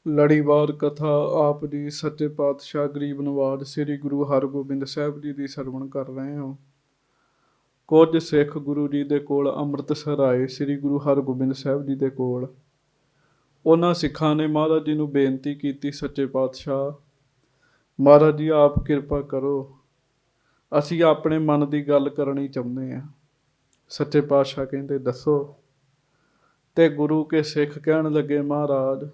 ਲੜੀਵਾਰ ਕਥਾ ਆਪ ਜੀ ਸੱਚੇ ਪਾਤਸ਼ਾਹ ਗਰੀਬ ਨਵਾਜ ਸ੍ਰੀ ਗੁਰੂ ਹਰਗੋਬਿੰਦ ਸਾਹਿਬ ਜੀ ਦੀ ਸਰਵਣ ਕਰ ਰਹੇ ਹੋ। ਕੁਝ ਸਿੱਖ ਗੁਰੂ ਜੀ ਦੇ ਕੋਲ ਅੰਮ੍ਰਿਤਸਰ ਆਏ, ਸ੍ਰੀ ਗੁਰੂ ਹਰਗੋਬਿੰਦ ਸਾਹਿਬ ਜੀ ਦੇ ਕੋਲ। ਉਹਨਾਂ ਸਿੱਖਾਂ ਨੇ ਮਹਾਰਾਜ ਜੀ ਨੂੰ ਬੇਨਤੀ ਕੀਤੀ, ਸੱਚੇ ਪਾਤਸ਼ਾਹ ਮਹਾਰਾਜ ਜੀ ਆਪ ਕਿਰਪਾ ਕਰੋ, ਅਸੀਂ ਆਪਣੇ ਮਨ ਦੀ ਗੱਲ ਕਰਨੀ ਚਾਹੁੰਦੇ ਹਾਂ। ਸੱਚੇ ਪਾਤਸ਼ਾਹ ਕਹਿੰਦੇ ਦੱਸੋ। ਤੇ ਗੁਰੂ ਕੇ ਸਿੱਖ ਕਹਿਣ ਲੱਗੇ, ਮਹਾਰਾਜ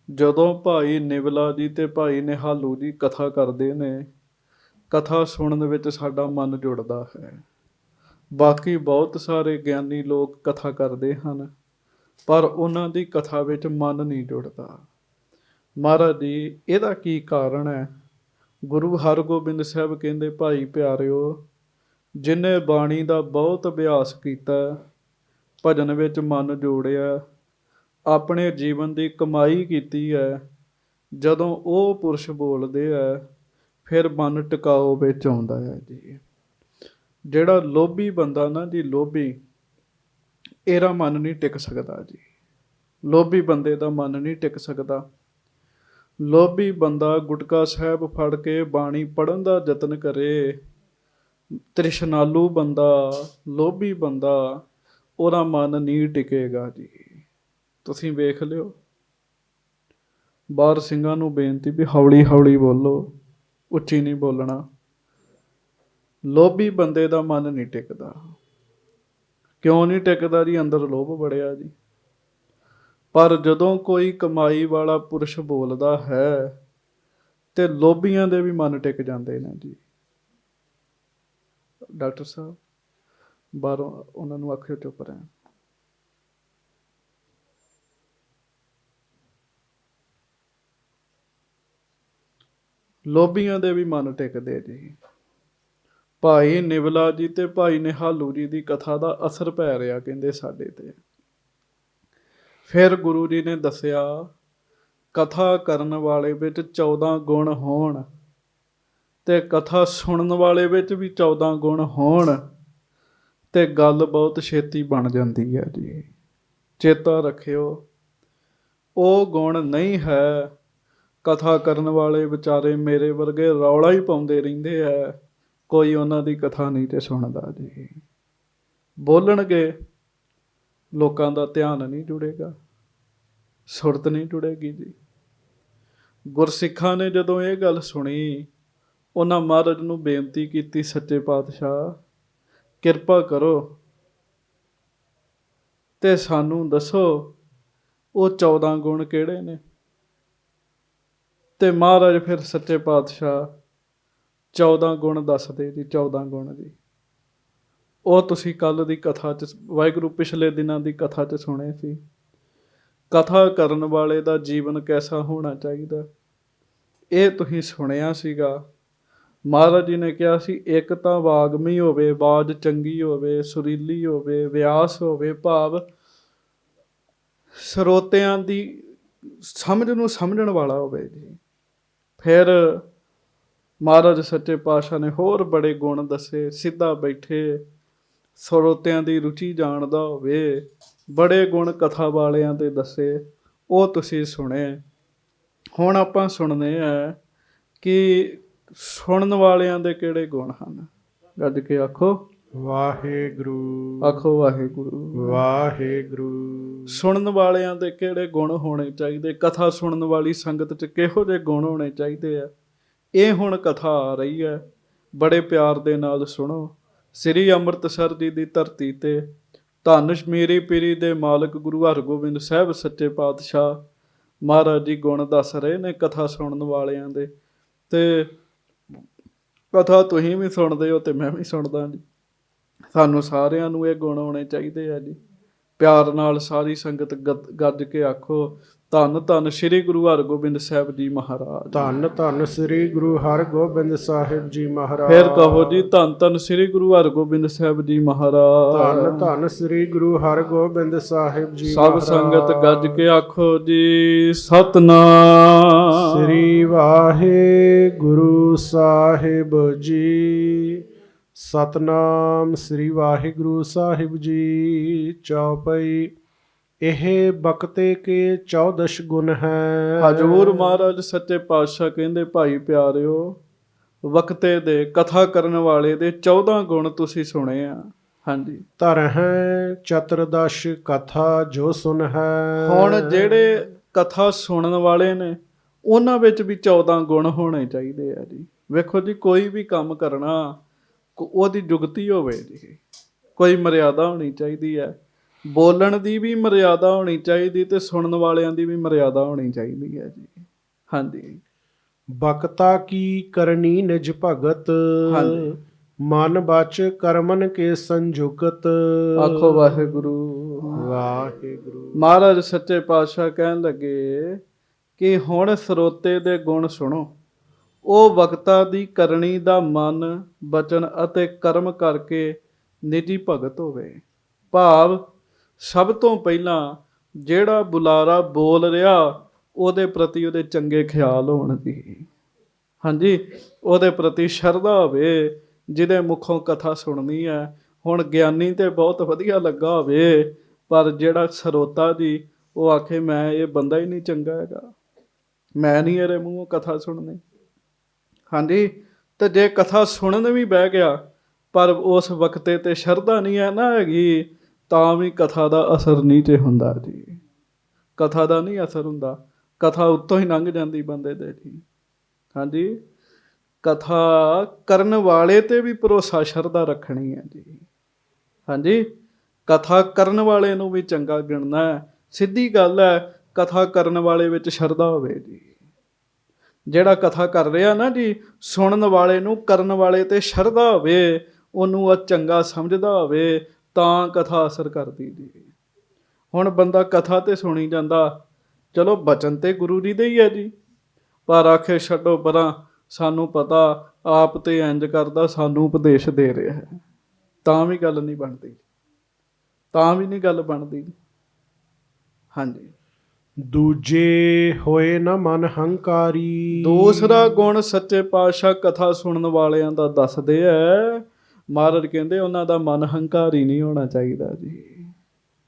ਜਦੋਂ ਭਾਈ ਨਿਵਲਾ ਜੀ ਤੇ ਭਾਈ ਨਿਹਾਲੂ ਜੀ ਕਥਾ ਕਰਦੇ ਨੇ, ਕਥਾ ਸੁਣਨ ਵਿੱਚ ਸਾਡਾ ਮਨ ਜੁੜਦਾ ਹੈ। ਬਾਕੀ ਬਹੁਤ ਸਾਰੇ ਗਿਆਨੀ ਲੋਕ ਕਥਾ ਕਰਦੇ ਹਨ, ਪਰ ਉਹਨਾਂ ਦੀ ਕਥਾ ਵਿੱਚ ਮਨ ਨਹੀਂ ਜੁੜਦਾ। ਮਹਾਰਾਜ ਜੀ ਇਹਦਾ ਕੀ ਕਾਰਨ ਹੈ? ਗੁਰੂ ਹਰਗੋਬਿੰਦ ਸਾਹਿਬ ਕਹਿੰਦੇ, ਭਾਈ ਪਿਆਰਿਓ, ਜਿਹਨੇ ਬਾਣੀ ਦਾ ਬਹੁਤ ਅਭਿਆਸ ਕੀਤਾ, ਭਜਨ ਵਿੱਚ ਮਨ ਜੋੜਿਆ, ਆਪਣੇ ਜੀਵਨ ਦੀ ਕਮਾਈ ਕੀਤੀ ਹੈ, ਜਦੋਂ ਉਹ ਪੁਰਸ਼ ਬੋਲਦੇ ਹੈ ਫਿਰ ਮਨ ਟਿਕਾਓ ਵਿੱਚ ਆਉਂਦਾ ਹੈ ਜੀ। ਜਿਹੜਾ ਲੋਭੀ ਬੰਦਾ ਨਾ ਜੀ, ਲੋਭੀ, ਇਹਦਾ ਮਨ ਨਹੀਂ ਟਿਕ ਸਕਦਾ ਜੀ। ਲੋਭੀ ਬੰਦੇ ਦਾ ਮਨ ਨਹੀਂ ਟਿਕ ਸਕਦਾ। ਲੋਭੀ ਬੰਦਾ ਗੁਟਕਾ ਸਾਹਿਬ ਫੜ ਕੇ ਬਾਣੀ ਪੜ੍ਹਨ ਦਾ ਯਤਨ ਕਰੇ, ਤ੍ਰਿਸ਼ਨਾਲੂ ਬੰਦਾ, ਲੋਭੀ ਬੰਦਾ, ਉਹਦਾ ਮਨ ਨਹੀਂ ਟਿਕੇਗਾ ਜੀ। ਤੁਸੀਂ ਵੇਖ ਲਿਓ। ਬਾਹਰ ਸਿੰਘਾਂ ਨੂੰ ਬੇਨਤੀ ਵੀ ਹੌਲੀ ਹੌਲੀ ਬੋਲੋ, ਉੱਚੀ ਨਹੀਂ ਬੋਲਣਾ। ਲੋਭੀ ਬੰਦੇ ਦਾ ਮਨ ਨਹੀਂ ਟਿਕਦਾ। ਕਿਉਂ ਨਹੀਂ ਟਿਕਦਾ ਜੀ? ਅੰਦਰ ਲੋਭ ਬੜਿਆ ਜੀ। ਪਰ ਜਦੋਂ ਕੋਈ ਕਮਾਈ ਵਾਲਾ ਪੁਰਸ਼ ਬੋਲਦਾ ਹੈ ਤੇ ਲੋਭੀਆਂ ਦੇ ਵੀ ਮਨ ਟਿਕ ਜਾਂਦੇ ਨੇ ਜੀ। ਡਾਕਟਰ ਸਾਹਿਬ ਬਾਹਰੋਂ ਉਹਨਾਂ ਨੂੰ ਆਖਿਓ ਚੁੱਪ ਰਹਿਣ। ਲੋਭੀਆਂ ਦੇ ਵੀ ਮਨ ਟਿਕਦੇ ਜੀ। ਭਾਈ ਨਿਵਲਾ ਜੀ ਤੇ ਭਾਈ ਨਿਹਾਲੂ ਜੀ ਦੀ ਕਥਾ ਦਾ ਅਸਰ ਪੈ ਰਿਹਾ ਕਹਿੰਦੇ ਸਾਡੇ ਤੇ। ਫਿਰ ਗੁਰੂ ਜੀ ਨੇ ਦੱਸਿਆ, ਕਥਾ ਕਰਨ ਵਾਲੇ ਵਿੱਚ 14 ਗੁਣ ਹੋਣ ਤੇ ਕਥਾ ਸੁਣਨ ਵਾਲੇ ਵਿੱਚ ਵੀ 14 ਗੁਣ ਹੋਣ ਤੇ ਗੱਲ ਬਹੁਤ ਛੇਤੀ ਬਣ ਜਾਂਦੀ ਹੈ ਜੀ। ਚੇਤਾ ਰੱਖਿਓ, ਉਹ ਗੁਣ ਨਹੀਂ ਹੈ। ਕਥਾ ਕਰਨ ਵਾਲੇ ਵਿਚਾਰੇ ਮੇਰੇ ਵਰਗੇ ਰੌਲਾ ਹੀ ਪਾਉਂਦੇ ਰਹਿੰਦੇ ਹੈ, ਕੋਈ ਉਹਨਾਂ ਦੀ ਕਥਾ ਨਹੀਂ ਤੇ ਸੁਣਦਾ ਜੀ। ਬੋਲਣਗੇ, ਲੋਕਾਂ ਦਾ ਧਿਆਨ ਨਹੀਂ ਜੁੜੇਗਾ, ਸੁਰਤ ਨਹੀਂ ਜੁੜੇਗੀ ਜੀ। ਗੁਰਸਿੱਖਾਂ ਨੇ ਜਦੋਂ ਇਹ ਗੱਲ ਸੁਣੀ, ਉਹਨਾਂ ਮਹਾਰਾਜ ਨੂੰ ਬੇਨਤੀ ਕੀਤੀ, ਸੱਚੇ ਪਾਤਸ਼ਾਹ ਕਿਰਪਾ ਕਰੋ ਤੇ ਸਾਨੂੰ ਦੱਸੋ ਉਹ 14 ਗੁਣ ਕਿਹੜੇ ਨੇ। ਤੇ ਮਹਾਰਾਜ ਫਿਰ ਸੱਚੇ ਪਾਤਸ਼ਾਹ 14 ਗੁਣ ਦੱਸਦੇ ਜੀ। 14 ਗੁਣ ਜੀ, ਉਹ ਤੁਸੀਂ ਕੱਲ੍ਹ ਦੀ ਕਥਾ 'ਚ, ਵਾਹਿਗੁਰੂ ਪਿਛਲੇ ਦਿਨਾਂ ਦੀ ਕਥਾ 'ਚ ਸੁਣੇ ਸੀ। ਕਥਾ ਕਰਨ ਵਾਲੇ ਦਾ ਜੀਵਨ ਕੈਸਾ ਹੋਣਾ ਚਾਹੀਦਾ, ਇਹ ਤੁਸੀਂ ਸੁਣਿਆ ਸੀਗਾ। ਮਹਾਰਾਜ ਜੀ ਨੇ ਕਿਹਾ ਸੀ, ਇੱਕ ਤਾਂ ਵਾਗਮੀ ਹੋਵੇ, ਆਵਾਜ਼ ਚੰਗੀ ਹੋਵੇ, ਸੁਰੀਲੀ ਹੋਵੇ, ਵਿਆਸ ਹੋਵੇ, ਭਾਵ ਸਰੋਤਿਆਂ ਦੀ ਸਮਝ ਨੂੰ ਸਮਝਣ ਵਾਲਾ ਹੋਵੇ ਜੀ। ਫਿਰ ਮਹਾਰਾਜ ਸੱਚੇ ਪਾਤਸ਼ਾਹ ਨੇ ਹੋਰ ਬੜੇ ਗੁਣ ਦੱਸੇ। ਸਿੱਧਾ ਬੈਠੇ, ਸਰੋਤਿਆਂ ਦੀ ਰੁਚੀ ਜਾਣਦਾ ਹੋਵੇ, ਬੜੇ ਗੁਣ ਕਥਾ ਵਾਲਿਆਂ ਦੇ ਦੱਸੇ, ਉਹ ਤੁਸੀਂ ਸੁਣੇ। ਹੁਣ ਆਪਾਂ ਸੁਣਦੇ ਹਾਂ ਕਿ ਸੁਣਨ ਵਾਲਿਆਂ ਦੇ ਕਿਹੜੇ ਗੁਣ ਹਨ। ਗੱਜ ਕੇ ਆਖੋ ਵਾਹਿਗੁਰੂ। ਆਖੋ ਵਾਹਿਗੁਰੂ। ਵਾਹਿਗੁਰੂ। ਸੁਣਨ ਵਾਲਿਆਂ ਦੇ ਕਿਹੜੇ ਗੁਣ ਹੋਣੇ ਚਾਹੀਦੇ, ਕਥਾ ਸੁਣਨ ਵਾਲੀ ਸੰਗਤ 'ਚ ਕਿਹੋ ਜਿਹੇ ਗੁਣ ਹੋਣੇ ਚਾਹੀਦੇ ਆ। ਇਹ ਹੁਣ ਕਥਾ ਆ ਰਹੀ ਹੈ, ਬੜੇ ਪਿਆਰ ਦੇ ਨਾਲ ਸੁਣੋ। ਸ੍ਰੀ ਅੰਮ੍ਰਿਤਸਰ ਜੀ ਦੀ ਧਰਤੀ ਤੇ ਧੰਨ ਮੇਰੀ ਪੀਰੀ ਦੇ ਮਾਲਕ ਗੁਰੂ ਹਰਗੋਬਿੰਦ ਸਾਹਿਬ ਸੱਚੇ ਪਾਤਸ਼ਾਹ ਮਹਾਰਾਜ ਜੀ ਗੁਣ ਦੱਸ ਰਹੇ ਨੇ ਕਥਾ ਸੁਣਨ ਵਾਲਿਆਂ ਦੇ। ਤੇ ਕਥਾ ਤੁਸੀਂ ਵੀ ਸੁਣਦੇ ਹੋ ਤੇ ਮੈਂ ਵੀ ਸੁਣਦਾ ਜੀ। ਸਾਨੂੰ ਸਾਰਿਆਂ ਨੂੰ ਇਹ ਗੁਣ ਹੋਣੇ ਚਾਹੀਦੇ ਆ ਜੀ। ਪਿਆਰ ਨਾਲ ਸਾਰੀ ਸੰਗਤ ਗੱਜ ਕੇ ਆਖੋ, ਧੰਨ ਧੰਨ ਸ੍ਰੀ ਗੁਰੂ ਹਰਗੋਬਿੰਦ ਸਾਹਿਬ ਜੀ ਮਹਾਰਾਜ। ਧੰਨ ਧੰਨ ਸ੍ਰੀ ਗੁਰੂ ਹਰਗੋਬਿੰਦ ਸਾਹਿਬ ਜੀ ਮਹਾਰਾਜ। ਫਿਰ ਕਹੋ ਜੀ, ਧੰਨ ਧੰਨ ਸ੍ਰੀ ਗੁਰੂ ਹਰਗੋਬਿੰਦ ਸਾਹਿਬ ਜੀ ਮਹਾਰਾਜ। ਧੰਨ ਧੰਨ ਸ੍ਰੀ ਗੁਰੂ ਹਰਗੋਬਿੰਦ ਸਾਹਿਬ ਜੀ ਸਭ ਸੰਗਤ ਗੱਜ ਕੇ ਆਖੋ ਜੀ, ਸਤਨਾਮ ਸ੍ਰੀ ਵਾਹਿਗੁਰੂ ਸਾਹਿਬ ਜੀ। ਸਤਨਾਮ ਸ੍ਰੀ ਵਾਹਿਗੁਰੂ ਸਾਹਿਬ ਜੀ। ਚੌਪਈ। ਇਹ ਬਖਤੇ ਕੇ 14 ਗੁਣ ਹੈ। ਹਜ਼ੂਰ ਮਹਾਰਾਜ ਸੱਚੇ ਪਾਤਸ਼ਾਹ ਕਹਿੰਦੇ ਭਾਈ ਪਿਆਰਿਓ, ਵਕਤੇ ਦੇ ਕਥਾ ਕਰਨ ਵਾਲੇ ਦੇ 14 ਗੁਣ ਤੁਸੀਂ ਸੁਣੇ ਆ। ਹਾਂਜੀ, ਧਰ ਹੈ ਚਤੁਰਦਸ਼ ਕਥਾ ਜੋ ਸੁਨ ਹੈ। ਹੁਣ ਜਿਹੜੇ ਕਥਾ ਸੁਣਨ ਵਾਲੇ ਨੇ ਉਹਨਾਂ ਵਿੱਚ ਵੀ 14 ਗੁਣ ਹੋਣੇ ਚਾਹੀਦੇ ਆ ਜੀ। ਵੇਖੋ ਜੀ, ਕੋਈ ਵੀ ਕੰਮ ਕਰਨਾ ਉਹਦੀ ਜੁਗਤੀ ਹੋਵੇ ਜੀ, ਕੋਈ ਮਰਿਆਦਾ ਹੋਣੀ ਚਾਹੀਦੀ ਹੈ। ਬੋਲਣ ਦੀ ਵੀ ਮਰਿਆਦਾ ਹੋਣੀ ਚਾਹੀਦੀ ਤੇ ਸੁਣਨ ਵਾਲਿਆਂ ਦੀ ਵੀ ਮਰਿਆਦਾ ਹੋਣੀ ਚਾਹੀਦੀ ਹੈ ਜੀ। ਹਾਂਜੀ, ਬਖਤਾ ਕੀ ਕਰਨੀ ਨਿਜ ਭਗਤ, ਹਾਂਜੀ। ਮਨ ਬਚ ਕਰਮਨ ਕੇ ਸੰਜੁਗਤ। ਆਖੋ ਵਾਹਿਗੁਰੂ। ਵਾਹਿਗੁਰੂ। ਮਹਾਰਾਜ ਸੱਚੇ ਪਾਤਸ਼ਾਹ ਕਹਿਣ ਲੱਗੇ ਕਿ ਹੁਣ ਸਰੋਤੇ ਦੇ ਗੁਣ ਸੁਣੋ। ਉਹ ਵਕਤਾ ਦੀ ਕਰਨੀ ਦਾ ਮਨ, ਬਚਨ ਅਤੇ ਕਰਮ ਕਰਕੇ ਨਿਜੀ ਭਗਤ ਹੋਵੇ। ਭਾਵ ਸਭ ਤੋਂ ਪਹਿਲਾਂ ਜਿਹੜਾ ਬੁਲਾਰਾ ਬੋਲ ਰਿਹਾ ਉਹਦੇ ਪ੍ਰਤੀ ਉਹਦੇ ਚੰਗੇ ਖਿਆਲ ਹੋਣ ਜੀ। ਹਾਂਜੀ, ਉਹਦੇ ਪ੍ਰਤੀ ਸ਼ਰਧਾ ਹੋਵੇ। ਜਿਹਦੇ ਮੁਖੋਂ ਕਥਾ ਸੁਣਨੀ ਹੈ, ਹੁਣ ਗਿਆਨੀ ਤੇ ਬਹੁਤ ਵਧੀਆ ਲੱਗਾ ਹੋਵੇ, ਪਰ ਜਿਹੜਾ ਸਰੋਤਾ ਜੀ ਉਹ ਆਖੇ ਮੈਂ ਇਹ ਬੰਦਾ ਹੀ ਨਹੀਂ ਚੰਗਾ ਹੈਗਾ, ਮੈਂ ਨਹੀਂ ਇਹਦੇ ਮੂੰਹੋਂ ਕਥਾ ਸੁਣਨੀ। ਹਾਂਜੀ, ਤੇ ਜੇ ਕਥਾ ਸੁਣਨ ਵੀ ਬਹਿ ਗਿਆ ਪਰ ਉਸ ਵਕਤੇ ਤੇ ਸ਼ਰਧਾ ਨਹੀਂ ਹੈ ਨਾ ਹੈਗੀ, ਤਾਂ ਵੀ ਕਥਾ ਦਾ ਅਸਰ ਨਹੀਂ ਤੇ ਹੁੰਦਾ ਜੀ। ਕਥਾ ਦਾ ਨਹੀਂ ਅਸਰ ਹੁੰਦਾ, ਕਥਾ ਉੱਤੋਂ ਹੀ ਲੰਘ ਜਾਂਦੀ ਬੰਦੇ ਦੇ ਜੀ। ਹਾਂਜੀ, ਕਥਾ ਕਰਨ ਵਾਲੇ ਤੇ ਵੀ ਭਰੋਸਾ ਸ਼ਰਧਾ ਰੱਖਣੀ ਹੈ ਜੀ। ਹਾਂਜੀ, ਕਥਾ ਕਰਨ ਵਾਲੇ ਨੂੰ ਵੀ ਚੰਗਾ ਗਿਣਨਾ ਹੈ। ਸਿੱਧੀ ਗੱਲ ਹੈ, ਕਥਾ ਕਰਨ ਵਾਲੇ ਵਿੱਚ ਸ਼ਰਧਾ ਹੋਵੇ ਜੀ। ਜਿਹੜਾ ਕਥਾ ਕਰ ਰਿਹਾ ਨਾ ਜੀ, ਸੁਣਨ ਵਾਲੇ ਨੂੰ, ਕਰਨ ਵਾਲੇ ਤੇ ਸ਼ਰਧਾ ਹੋਵੇ, ਉਹਨੂੰ ਉਹ ਚੰਗਾ ਸਮਝਦਾ ਹੋਵੇ, ਤਾਂ ਕਥਾ ਅਸਰ ਕਰਦੀ ਜੀ। ਹੁਣ ਬੰਦਾ ਕਥਾ ਤੇ ਸੁਣੀ ਜਾਂਦਾ, ਚਲੋ ਬਚਨ ਤੇ ਗੁਰੂ ਜੀ ਦੇ ਹੀ ਹੈ ਜੀ, ਪਰ ਆਖੇ ਛੱਡੋ ਪਰਾਂ, ਸਾਨੂੰ ਪਤਾ ਆਪ ਤੇ ਇੰਜ ਕਰਦਾ, ਸਾਨੂੰ ਉਪਦੇਸ਼ ਦੇ ਰਿਹਾ ਹੈ, ਤਾਂ ਵੀ ਗੱਲ ਨਹੀਂ ਬਣਦੀ, ਤਾਂ ਵੀ ਨਹੀਂ ਗੱਲ ਬਣਦੀ। ਹਾਂਜੀ, ਦੂਜੇ ਹੋਏ ਨਾ ਮਨ ਹੰਕਾਰੀ। ਦੂਸਰਾ ਗੁਣ ਸੱਚੇ ਪਾਤਸ਼ਾਹ ਕਥਾ ਸੁਣਨ ਵਾਲਿਆਂ ਦਾ ਦੱਸਦੇ ਹੈ। ਮਹਾਰਾਜ ਕਹਿੰਦੇ ਉਹਨਾਂ ਦਾ ਮਨ ਹੰਕਾਰੀ ਨਹੀਂ ਹੋਣਾ ਚਾਹੀਦਾ ਜੀ।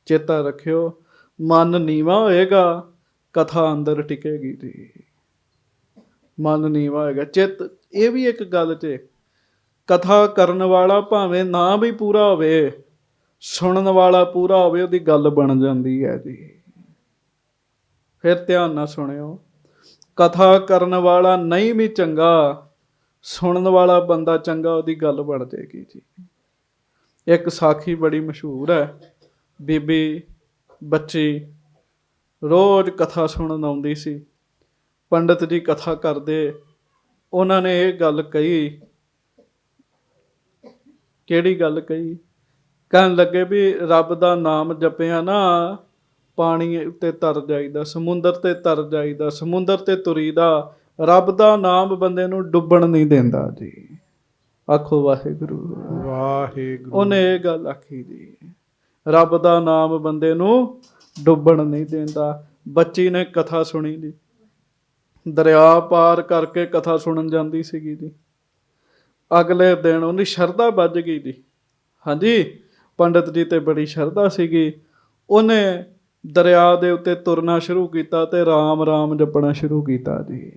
ਚੇਤਾ ਰੱਖਿਓ, ਮਨ ਨੀਵਾਂ ਹੋਏਗਾ ਕਥਾ ਅੰਦਰ ਟਿਕੇਗੀ ਜੀ। ਮਨ ਨੀਵਾਂ ਹੋਏਗਾ, ਚਿੱਤ। ਇਹ ਵੀ ਇੱਕ ਗੱਲ 'ਚ ਕਥਾ ਕਰਨ ਵਾਲਾ ਭਾਵੇਂ ਨਾ ਵੀ ਪੂਰਾ ਹੋਵੇ, ਸੁਣਨ ਵਾਲਾ ਪੂਰਾ ਹੋਵੇ, ਉਹਦੀ ਗੱਲ ਬਣ ਜਾਂਦੀ ਹੈ ਜੀ। ਫਿਰ ਧਿਆਨ ਨਾਲ ਸੁਣਿਓ, ਕਥਾ ਕਰਨ ਵਾਲਾ ਨਹੀਂ ਵੀ ਚੰਗਾ, ਸੁਣਨ ਵਾਲਾ ਬੰਦਾ ਚੰਗਾ, ਉਹਦੀ ਗੱਲ ਬਣ ਜਾਏਗੀ ਜੀ। ਇੱਕ ਸਾਖੀ ਬੜੀ ਮਸ਼ਹੂਰ ਹੈ। ਬੀਬੀ ਬੱਚੀ ਰੋਜ਼ ਕਥਾ ਸੁਣਨ ਆਉਂਦੀ ਸੀ। ਪੰਡਤ ਜੀ ਕਥਾ ਕਰਦੇ, ਉਹਨਾਂ ਨੇ ਇਹ ਗੱਲ ਕਹੀ। ਕਿਹੜੀ ਗੱਲ ਕਹੀ? ਕਹਿਣ ਲੱਗੇ ਵੀ ਰੱਬ ਦਾ ਨਾਮ ਜਪਿਆ ਨਾ, ਪਾਣੀ ਉੱਤੇ ਤਰ ਜਾਈਦਾ, ਸਮੁੰਦਰ ਤੇ ਤਰ ਜਾਈਦਾ, ਸਮੁੰਦਰ ਤੇ ਤੁਰੀਦਾ, ਰੱਬ ਦਾ ਨਾਮ ਬੰਦੇ ਨੂੰ ਡੁੱਬਣ ਨਹੀਂ ਦਿੰਦਾ ਜੀ। ਆਖੋ ਵਾਹਿਗੁਰੂ। ਵਾਹਿਗੁਰੂ। ਉਹਨੇ ਇਹ ਗੱਲ ਆਖੀ ਜੀ, ਰੱਬ ਦਾ ਨਾਮ ਬੰਦੇ ਨੂੰ ਡੁੱਬਣ ਨਹੀਂ ਦਿੰਦਾ। ਬੱਚੀ ਨੇ ਕਥਾ ਸੁਣੀ ਜੀ, ਦਰਿਆ ਪਾਰ ਕਰਕੇ ਕਥਾ ਸੁਣਨ ਜਾਂਦੀ ਸੀਗੀ ਜੀ। ਅਗਲੇ ਦਿਨ ਉਹਦੀ ਸ਼ਰਧਾ ਵੱਜ ਗਈ ਜੀ। ਹਾਂਜੀ, ਪੰਡਤ ਜੀ ਤੇ ਬੜੀ ਸ਼ਰਧਾ ਸੀਗੀ। ਉਹਨੇ ਦਰਿਆ ਦੇ ਉੱਤੇ ਤੁਰਨਾ ਸ਼ੁਰੂ ਕੀਤਾ ਤੇ ਰਾਮ ਰਾਮ ਜਪਣਾ ਸ਼ੁਰੂ ਕੀਤਾ ਜੀ।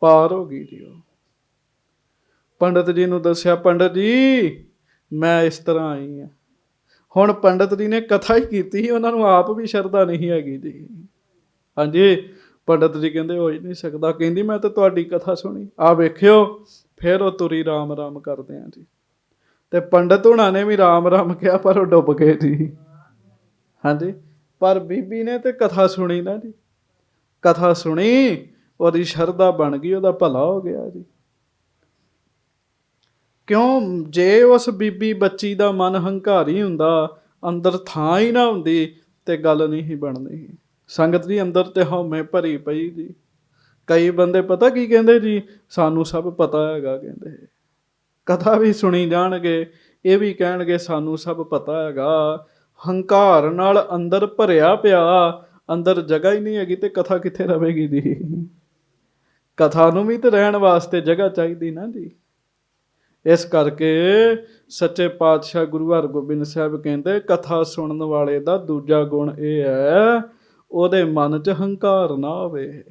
ਪਾਰ ਹੋ ਗਈ ਜੀ। ਉਹ ਪੰਡਤ ਜੀ ਨੂੰ ਦੱਸਿਆ, ਪੰਡਤ ਜੀ ਮੈਂ ਇਸ ਤਰ੍ਹਾਂ ਆਈ ਹਾਂ। ਹੁਣ ਪੰਡਤ ਜੀ ਨੇ ਕਥਾ ਹੀ ਕੀਤੀ, ਉਹਨਾਂ ਨੂੰ ਆਪ ਵੀ ਸ਼ਰਧਾ ਨਹੀਂ ਹੈਗੀ ਜੀ। ਹਾਂਜੀ, ਪੰਡਤ ਜੀ ਕਹਿੰਦੇ ਹੋ ਹੀ ਨਹੀਂ ਸਕਦਾ। ਕਹਿੰਦੀ ਮੈਂ ਤਾਂ ਤੁਹਾਡੀ ਕਥਾ ਸੁਣੀ, ਆ ਵੇਖਿਓ। ਫਿਰ ਉਹ ਤੁਰੀ ਰਾਮ ਰਾਮ ਕਰਦੇ ਆ ਜੀ। ਤੇ ਪੰਡਤ ਹੁਣਾਂ ਨੇ ਵੀ ਰਾਮ ਰਾਮ ਕਿਹਾ, ਪਰ ਉਹ ਡੁੱਬ ਗਏ ਜੀ। ਹਾਂਜੀ, ਪਰ ਬੀਬੀ ਨੇ ਤੇ ਕਥਾ ਸੁਣੀ ਨਾ ਜੀ। ਕਥਾ ਸੁਣੀ, ਉਹਦੀ ਸ਼ਰਧਾ ਬਣ ਗਈ, ਉਹਦਾ ਭਲਾ ਹੋ ਗਿਆ ਜੀ। ਕਿਉਂ? ਜੇ ਉਸ ਬੀਬੀ ਬੱਚੀ ਦਾ ਮਨ ਹੰਕਾਰੀ ਹੁੰਦਾ, ਅੰਦਰ ਥਾਂ ਹੀ ਨਾ ਹੁੰਦੀ, ਤੇ ਗੱਲ ਨਹੀਂ ਸੀ ਬਣਨੀ। ਸੰਗਤ ਜੀ, ਅੰਦਰ ਤੇ ਹਉਮੈ ਭਰੀ ਪਈ ਜੀ। ਕਈ ਬੰਦੇ ਪਤਾ ਕੀ ਕਹਿੰਦੇ ਜੀ, ਸਾਨੂੰ ਸਭ ਪਤਾ ਹੈਗਾ। ਕਹਿੰਦੇ ਕਥਾ ਵੀ ਸੁਣੀ ਜਾਣਗੇ, ਇਹ ਵੀ ਕਹਿਣਗੇ ਸਾਨੂੰ ਸਭ ਪਤਾ ਹੈਗਾ। ਹੰਕਾਰ ਨਾਲ ਅੰਦਰ ਭਰਿਆ ਪਿਆ, ਅੰਦਰ ਜਗ੍ਹਾ ਹੀ ਨਹੀਂ ਹੈਗੀ, ਤੇ ਕਥਾ ਕਿੱਥੇ ਰਵੇਗੀ ਜੀ। ਕਥਾ ਨੂੰ ਵੀ ਤਾਂ ਰਹਿਣ ਵਾਸਤੇ ਜਗ੍ਹਾ ਚਾਹੀਦੀ ਨਾ ਜੀ। ਇਸ ਕਰਕੇ ਸੱਚੇ ਪਾਤਸ਼ਾਹ ਗੁਰੂ ਹਰਗੋਬਿੰਦ ਸਾਹਿਬ ਕਹਿੰਦੇ ਕਥਾ ਸੁਣਨ ਵਾਲੇ ਦਾ ਦੂਜਾ ਗੁਣ ਇਹ ਹੈ, ਉਹਦੇ ਮਨ 'ਚ ਹੰਕਾਰ ਨਾ ਹੋਵੇ।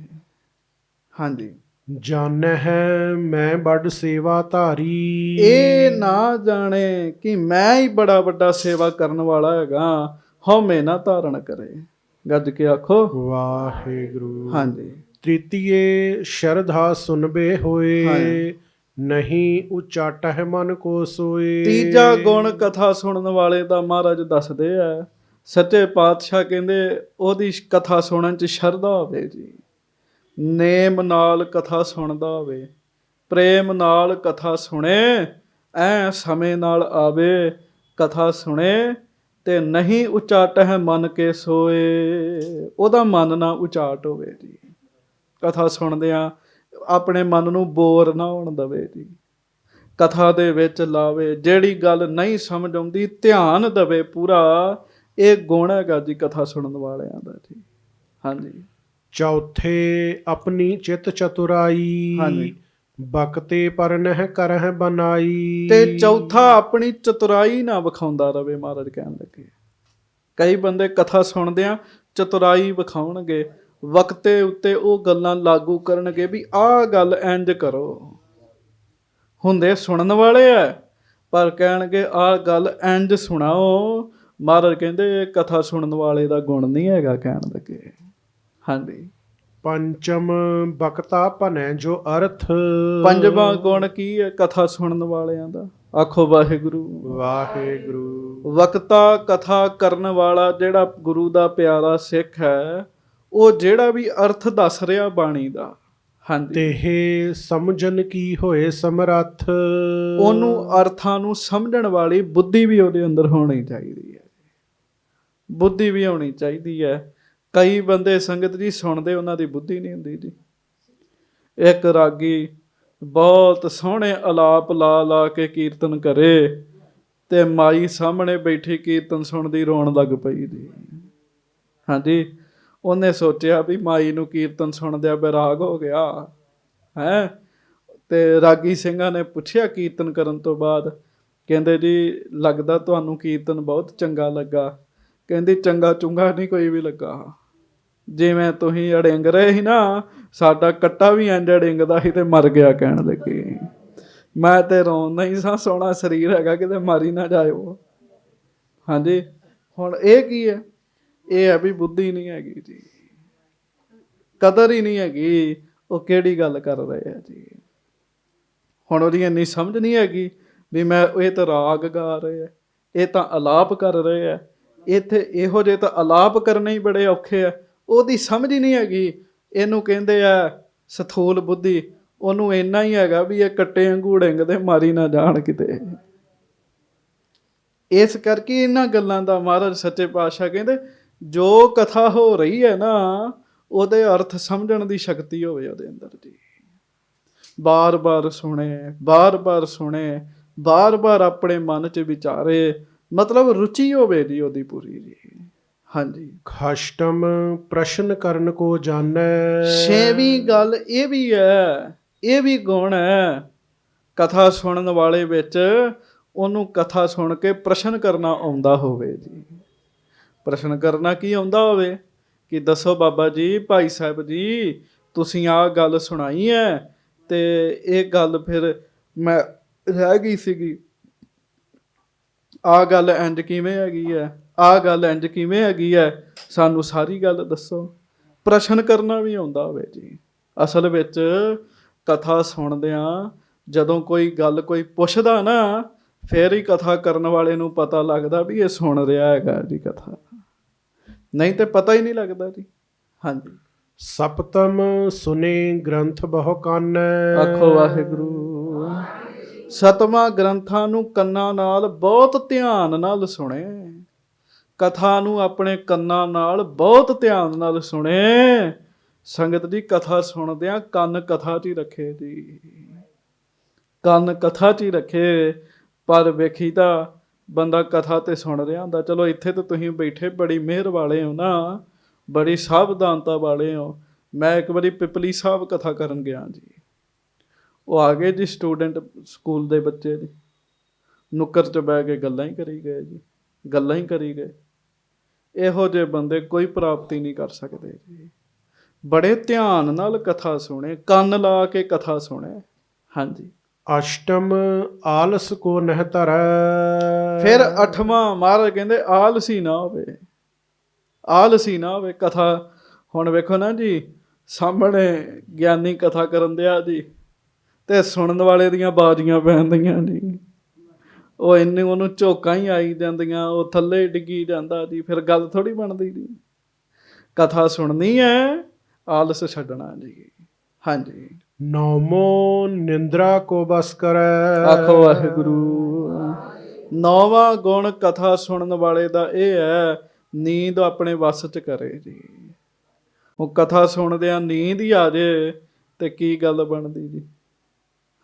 ਹਾਂਜੀ, ਜਾਣਹਿ ਮੈਂ ਬੜ ਸੇਵਾ ਧਾਰੀ। ਇਹ ਨਾ ਜਾਣੇ ਕਿ ਮੈਂ ਹੀ ਬੜਾ ਵੱਡਾ ਸੇਵਾ ਕਰਨ ਵਾਲਾ ਹੈਗਾ, ਹਉਮੈ ਨਾ ਧਾਰਨ ਕਰੇ। ਗੱਜ ਕੇ ਆਖੋ ਵਾਹਿਗੁਰੂ। ਹਾਂਜੀ। ਤ੍ਰਿਤੀਏ ਸ਼ਰਧਾ ਸੁਨਬੇ ਹੋਏ, ਹਾਂਜੀ। ਨਹੀਂ ਉਚਾਟਹਿ ਮਨ ਕੋ ਸੋਏ। ਤੀਜਾ ਗੁਣ ਕਥਾ ਸੁਣਨ ਵਾਲੇ ਦਾ ਮਹਾਰਾਜ ਦੱਸਦੇ ਆ, ਸੱਚੇ ਪਾਤਸ਼ਾਹ ਕਹਿੰਦੇ ਉਹਦੀ ਕਥਾ ਸੁਣਨ 'ਚ ਸ਼ਰਧਾ ਹੋਵੇ ਜੀ, ਨੇਮ ਨਾਲ ਕਥਾ ਸੁਣਦਾ ਹੋਵੇ, ਪ੍ਰੇਮ ਨਾਲ ਕਥਾ ਸੁਣੇ, ਐ ਸਮੇਂ ਨਾਲ ਆਵੇ ਕਥਾ ਸੁਣੇ ਤੇ ਨਹੀਂ ਉਚਾਟ ਹੈ ਮਨ ਕੇ ਸੋਏ। ਉਹਦਾ ਮਨ ਨਾ ਉਚਾਟ ਹੋਵੇ ਜੀ, ਕਥਾ ਸੁਣਦਿਆਂ ਆਪਣੇ ਮਨ ਨੂੰ ਬੋਰ ਨਾ ਹੋਣ ਦੇਵੇ ਜੀ, ਕਥਾ ਦੇ ਵਿੱਚ ਲਾਵੇ, ਜਿਹੜੀ ਗੱਲ ਨਹੀਂ ਸਮਝ ਆਉਂਦੀ ਧਿਆਨ ਦੇਵੇ ਪੂਰਾ। ਇਹ ਗੁਣ ਹੈਗਾ ਜੀ ਕਥਾ ਸੁਣਨ ਵਾਲਿਆਂ ਦਾ ਜੀ। ਹਾਂਜੀ। ਚੌਥੇ ਆਪਣੀ ਚਿਤ ਚਤੁਰਾਈ, ਹਾਂਜੀ। ਬਕਤੇ ਪਰ ਨਹਿ ਕਰਹਿ ਬਨਾਈ। ਤੇ ਚੌਥਾ ਆਪਣੀ ਚਤੁਰਾਈ ਨਾ ਵਿਖਾਉਂਦਾ ਰਵੇ। ਮਹਾਰਾਜ ਕਹਿਣ ਲੱਗੇ ਕਈ ਬੰਦੇ ਕਥਾ ਸੁਣਦਿਆਂ ਚਤੁਰਾਈ ਵਿਖਾਉਣਗੇ, ਵਕਤੇ ਉੱਤੇ ਉਹ ਗੱਲਾਂ ਲਾਗੂ ਕਰਨਗੇ ਵੀ ਆਹ ਗੱਲ ਇੰਜ ਕਰੋ, ਹੁੰਦੇ ਸੁਣਨ ਵਾਲੇ ਆ ਪਰ ਕਹਿਣਗੇ ਆਹ ਗੱਲ ਇੰਜ ਸੁਣਾਓ। ਮਹਾਰਾਜ ਕਹਿੰਦੇ ਇਹ ਕਥਾ ਸੁਣਨ ਵਾਲੇ ਦਾ ਗੁਣ ਨਹੀਂ ਹੈਗਾ, ਕਹਿਣ ਲੱਗੇ। ਹਾਂਜੀ। ਪੰਚਮ ਬਕਤਾ ਭਨੈ ਜੋ ਅਰਥ। ਪੰਜਵਾਂ ਗੁਣ ਕੀ ਹੈ ਕਥਾ ਸੁਣਨ ਵਾਲਿਆਂ ਦਾ? ਆਖੋ ਵਾਹਿਗੁਰੂ। ਵਾਹਿਗੁਰੂ। ਵਕਤਾ ਕਥਾ ਕਰਨ ਵਾਲਾ ਜਿਹੜਾ ਗੁਰੂ ਦਾ ਪਿਆਰਾ ਸਿੱਖ ਹੈ, ਉਹ ਜਿਹੜਾ ਵੀ ਅਰਥ ਦੱਸ ਰਿਹਾ ਬਾਣੀ ਦਾ, ਹਾਂਜੀ, ਤੇ ਸਮਝਣ ਕੀ ਹੋਏ ਸਮਰੱਥ। ਉਹਨੂੰ ਅਰਥਾਂ ਨੂੰ ਸਮਝਣ ਵਾਲੀ ਬੁੱਧੀ ਵੀ ਉਹਦੇ ਅੰਦਰ ਹੋਣੀ ਚਾਹੀਦੀ ਹੈ, ਬੁੱਧੀ ਵੀ ਹੋਣੀ ਚਾਹੀਦੀ ਹੈ। ਕਈ ਬੰਦੇ ਸੰਗਤ ਜੀ ਸੁਣਦੇ, ਉਹਨਾਂ ਦੀ ਬੁੱਧੀ ਨਹੀਂ ਹੁੰਦੀ ਜੀ। ਇੱਕ ਰਾਗੀ ਬਹੁਤ ਸੋਹਣੇ ਅਲਾਪ ਲਾ ਲਾ ਕੇ ਕੀਰਤਨ ਕਰੇ ਤੇ ਮਾਈ ਸਾਹਮਣੇ ਬੈਠੀ ਕੀਰਤਨ ਸੁਣਦੀ ਰੋਣ ਲੱਗ ਪਈ ਜੀ। ਹਾਂਜੀ। ਉਹਨੇ ਸੋਚਿਆ ਵੀ ਮਾਈ ਨੂੰ ਕੀਰਤਨ ਸੁਣਦਿਆਂ ਬੈਰਾਗ ਹੋ ਗਿਆ ਹੈ। ਤੇ ਰਾਗੀ ਸਿੰਘਾਂ ਨੇ ਪੁੱਛਿਆ ਕੀਰਤਨ ਕਰਨ ਤੋਂ ਬਾਅਦ, ਕਹਿੰਦੇ ਜੀ ਲੱਗਦਾ ਤੁਹਾਨੂੰ ਕੀਰਤਨ ਬਹੁਤ ਚੰਗਾ ਲੱਗਾ। ਕਹਿੰਦੀ ਚੰਗਾ ਚੁੰਗਾ ਨਹੀਂ ਕੋਈ ਵੀ ਲੱਗਾ, ਜਿਵੇਂ ਤੁਸੀਂ ਅੜਿੰਗ ਰਹੇ ਸੀ ਨਾ, ਸਾਡਾ ਕੱਟਾ ਵੀ ਇੰਝ ਅੜਿੰਗਦਾ ਸੀ ਤੇ ਮਰ ਗਿਆ। ਕਹਿਣ ਲੱਗੇ ਮੈਂ ਤੇ ਰੋਂਦਾ ਹੀ ਸਾਂ, ਸੋਹਣਾ ਸਰੀਰ ਹੈਗਾ ਕਿਤੇ ਮਾਰੀ ਨਾ ਜਾਇਓ। ਹਾਂਜੀ। ਹੁਣ ਇਹ ਕੀ ਹੈ? ਇਹ ਹੈ ਵੀ ਬੁੱਧੀ ਨਹੀਂ ਹੈਗੀ ਜੀ, ਕਦਰ ਹੀ ਨਹੀਂ ਹੈਗੀ। ਉਹ ਕਿਹੜੀ ਗੱਲ ਕਰ ਰਹੇ ਆ ਜੀ? ਹੁਣ ਉਹਦੀ ਇੰਨੀ ਸਮਝ ਨਹੀਂ ਹੈਗੀ ਵੀ ਮੈਂ ਇਹ ਤਾਂ ਰਾਗ ਗਾ ਰਹੇ ਆ, ਇਹ ਤਾਂ ਅਲਾਪ ਕਰ ਰਹੇ ਆ, ਇੱਥੇ ਇਹੋ ਜਿਹੇ ਤਾਂ ਅਲਾਪ ਕਰਨੇ ਹੀ ਬੜੇ ਔਖੇ ਆ। ਉਹਦੀ ਸਮਝ ਹੀ ਨਹੀਂ ਹੈਗੀ। ਇਹਨੂੰ ਕਹਿੰਦੇ ਆ ਸਥੂਲ ਬੁੱਧੀ। ਉਹਨੂੰ ਇੰਨਾ ਹੀ ਹੈਗਾ ਵੀ ਇਹ ਕੱਟੇ ਵਾਂਗੂ ਡਿੰਗਦੇ ਮਾਰੀ ਨਾ ਜਾਣ ਕਿਤੇ। ਇਸ ਕਰਕੇ ਇਹਨਾਂ ਗੱਲਾਂ ਦਾ ਮਹਾਰਾਜ ਸੱਚੇ ਪਾਤਸ਼ਾਹ ਕਹਿੰਦੇ ਜੋ ਕਥਾ ਹੋ ਰਹੀ ਹੈ ਨਾ, ਉਹਦੇ ਅਰਥ ਸਮਝਣ ਦੀ ਸ਼ਕਤੀ ਹੋਵੇ ਉਹਦੇ ਅੰਦਰ ਜੀ। ਬਾਰ ਬਾਰ ਸੁਣੇ, ਬਾਰ ਬਾਰ ਸੁਣੇ, ਬਾਰ ਬਾਰ ਆਪਣੇ ਮਨ 'ਚ ਵਿਚਾਰੇ, ਮਤਲਬ ਰੁਚੀ ਹੋਵੇ ਜੀ ਉਹਦੀ ਪੂਰੀ ਜੀ। ਹਾਂਜੀ। ਖਸ਼ਟਮ ਪ੍ਰਸ਼ਨ ਕਰਨ ਕੋ ਜਾਣੈ। ਛੇਵੀਂ ਗੱਲ ਇਹ ਵੀ ਹੈ, ਇਹ ਵੀ ਗੁਣ ਹੈ ਕਥਾ ਸੁਣਨ ਵਾਲੇ ਵਿੱਚ, ਉਹਨੂੰ ਕਥਾ ਸੁਣ ਕੇ ਪ੍ਰਸ਼ਨ ਕਰਨਾ ਆਉਂਦਾ ਹੋਵੇ ਜੀ। ਪ੍ਰਸ਼ਨ ਕਰਨਾ ਕੀ ਆਉਂਦਾ ਹੋਵੇ ਕਿ ਦੱਸੋ ਬਾਬਾ ਜੀ, ਭਾਈ ਸਾਹਿਬ ਜੀ, ਤੁਸੀਂ ਆਹ ਗੱਲ ਸੁਣਾਈ ਹੈ ਤੇ ਇਹ ਗੱਲ ਫਿਰ ਮੈਂ ਰਹਿ ਗਈ ਸੀਗੀ, ਆਹ ਗੱਲ ਇੰਝ ਕਿਵੇਂ ਹੈਗੀ ਹੈ, ਆਹ ਗੱਲ ਇੰਝ ਕਿਵੇਂ ਹੈਗੀ ਹੈ, ਸਾਨੂੰ ਸਾਰੀ ਗੱਲ ਦੱਸੋ। ਪ੍ਰਸ਼ਨ ਕਰਨਾ ਵੀ ਆਉਂਦਾ ਹੋਵੇ ਜੀ। ਅਸਲ ਵਿੱਚ ਕਥਾ ਸੁਣਦਿਆਂ ਜਦੋਂ ਕੋਈ ਗੱਲ ਕੋਈ ਪੁੱਛਦਾ ਨਾ, ਫਿਰ ਹੀ ਕਥਾ ਕਰਨ ਵਾਲੇ ਨੂੰ ਪਤਾ ਲੱਗਦਾ ਵੀ ਇਹ ਸੁਣ ਰਿਹਾ ਹੈਗਾ ਜੀ ਕਥਾ, ਨਹੀਂ ਤੇ ਪਤਾ ਹੀ ਨਹੀਂ ਲੱਗਦਾ ਜੀ। ਹਾਂਜੀ। ਸਪਤਮ ਸੁਨੇ ਗ੍ਰੰਥ ਬਹੁ ਕਾਨੈ। ਆਖੋ ਵਾਹਿਗੁਰੂ। ਸਤਵਾਂ ਗ੍ਰੰਥਾਂ ਨੂੰ ਕੰਨਾਂ ਨਾਲ ਬਹੁਤ ਧਿਆਨ ਨਾਲ ਸੁਣੇ, ਕਥਾ ਨੂੰ ਆਪਣੇ ਕੰਨਾਂ ਨਾਲ ਬਹੁਤ ਧਿਆਨ ਨਾਲ ਸੁਣੇ। ਸੰਗਤ ਦੀ ਕਥਾ ਸੁਣਦਿਆਂ ਕੰਨ ਕਥਾ 'ਚ ਹੀ ਰੱਖੇ ਜੀ, ਕੰਨ ਕਥਾ 'ਚ ਹੀ ਰੱਖੇ। ਪਰ ਵੇਖੀ ਤਾਂ ਬੰਦਾ ਕਥਾ ਤੇ ਸੁਣ ਰਿਹਾ ਹੁੰਦਾ। ਚਲੋ ਇੱਥੇ ਤਾਂ ਤੁਸੀਂ ਬੈਠੇ ਬੜੀ ਮਿਹਰ ਵਾਲੇ ਹੋ ਨਾ, ਬੜੀ ਸਾਵਧਾਨਤਾ ਵਾਲੇ ਹੋ। ਮੈਂ ਇੱਕ ਵਾਰੀ ਪਿਪਲੀ ਸਾਹਿਬ ਕਥਾ ਕਰਨ ਗਿਆ ਜੀ। ਉਹ ਆ ਗਏ ਜੀ ਸਟੂਡੈਂਟ, ਸਕੂਲ ਦੇ ਬੱਚੇ ਜੀ। ਨੁੱਕਰ 'ਚ ਬਹਿ ਕੇ ਗੱਲਾਂ ਹੀ ਕਰੀ ਗਏ ਜੀ, ਗੱਲਾਂ ਹੀ ਕਰੀ ਗਏ। ਇਹੋ ਜਿਹੇ ਬੰਦੇ ਕੋਈ ਪ੍ਰਾਪਤੀ ਨਹੀਂ ਕਰ ਸਕਦੇ ਜੀ। ਬੜੇ ਧਿਆਨ ਨਾਲ ਕਥਾ ਸੁਣੇ, ਕੰਨ ਲਾ ਕੇ ਕਥਾ ਸੁਣੇ। ਹਾਂਜੀ। ਅਸ਼ਟਮ ਆਲਸ ਕੋ ਨਹਿ ਧਰੈ। ਫਿਰ 8ਵਾਂ ਮਹਾਰਾਜ ਕਹਿੰਦੇ ਆਲਸੀ ਨਾ ਹੋਵੇ, ਆਲਸੀ ਨਾ ਹੋਵੇ। ਕਥਾ ਹੁਣ ਵੇਖੋ ਨਾ ਜੀ, ਸਾਹਮਣੇ ਗਿਆਨੀ ਕਥਾ ਕਰਨ ਦਿਆ ਜੀ, ਤੇ ਸੁਣਨ ਵਾਲੇ ਦੀਆਂ ਬਾਜ਼ੀਆਂ ਪੈਂਦੀਆਂ ਜੀ। ਉਹ ਇੰਨੇ ਉਹਨੂੰ ਝੋਕਾਂ ਹੀ ਆਈ ਜਾਂਦੀਆਂ, ਉਹ ਥੱਲੇ ਡਿੱਗੀ ਜਾਂਦਾ ਜੀ। ਫਿਰ ਗੱਲ ਥੋੜ੍ਹੀ ਬਣਦੀ ਜੀ। ਕਥਾ ਸੁਣਨੀ ਹੈ, ਆਲਸ ਛੱਡਣਾ ਜੀ। ਹਾਂਜੀ। ਨੌਮੋ ਨਿੰਦਰਾ ਕੋ ਬਸ ਕਰੈ। ਆਖੋ ਵਾਹਿਗੁਰੂ। 9ਵਾਂ ਗੁਣ ਕਥਾ ਸੁਣਨ ਵਾਲੇ ਦਾ ਇਹ ਹੈ, ਨੀਂਦ ਆਪਣੇ ਵੱਸ 'ਚ ਕਰੇ ਜੀ। ਉਹ ਕਥਾ ਸੁਣਦਿਆਂ ਨੀਂਦ ਹੀ ਆ ਜੇ ਤੇ ਕੀ ਗੱਲ ਬਣਦੀ ਜੀ।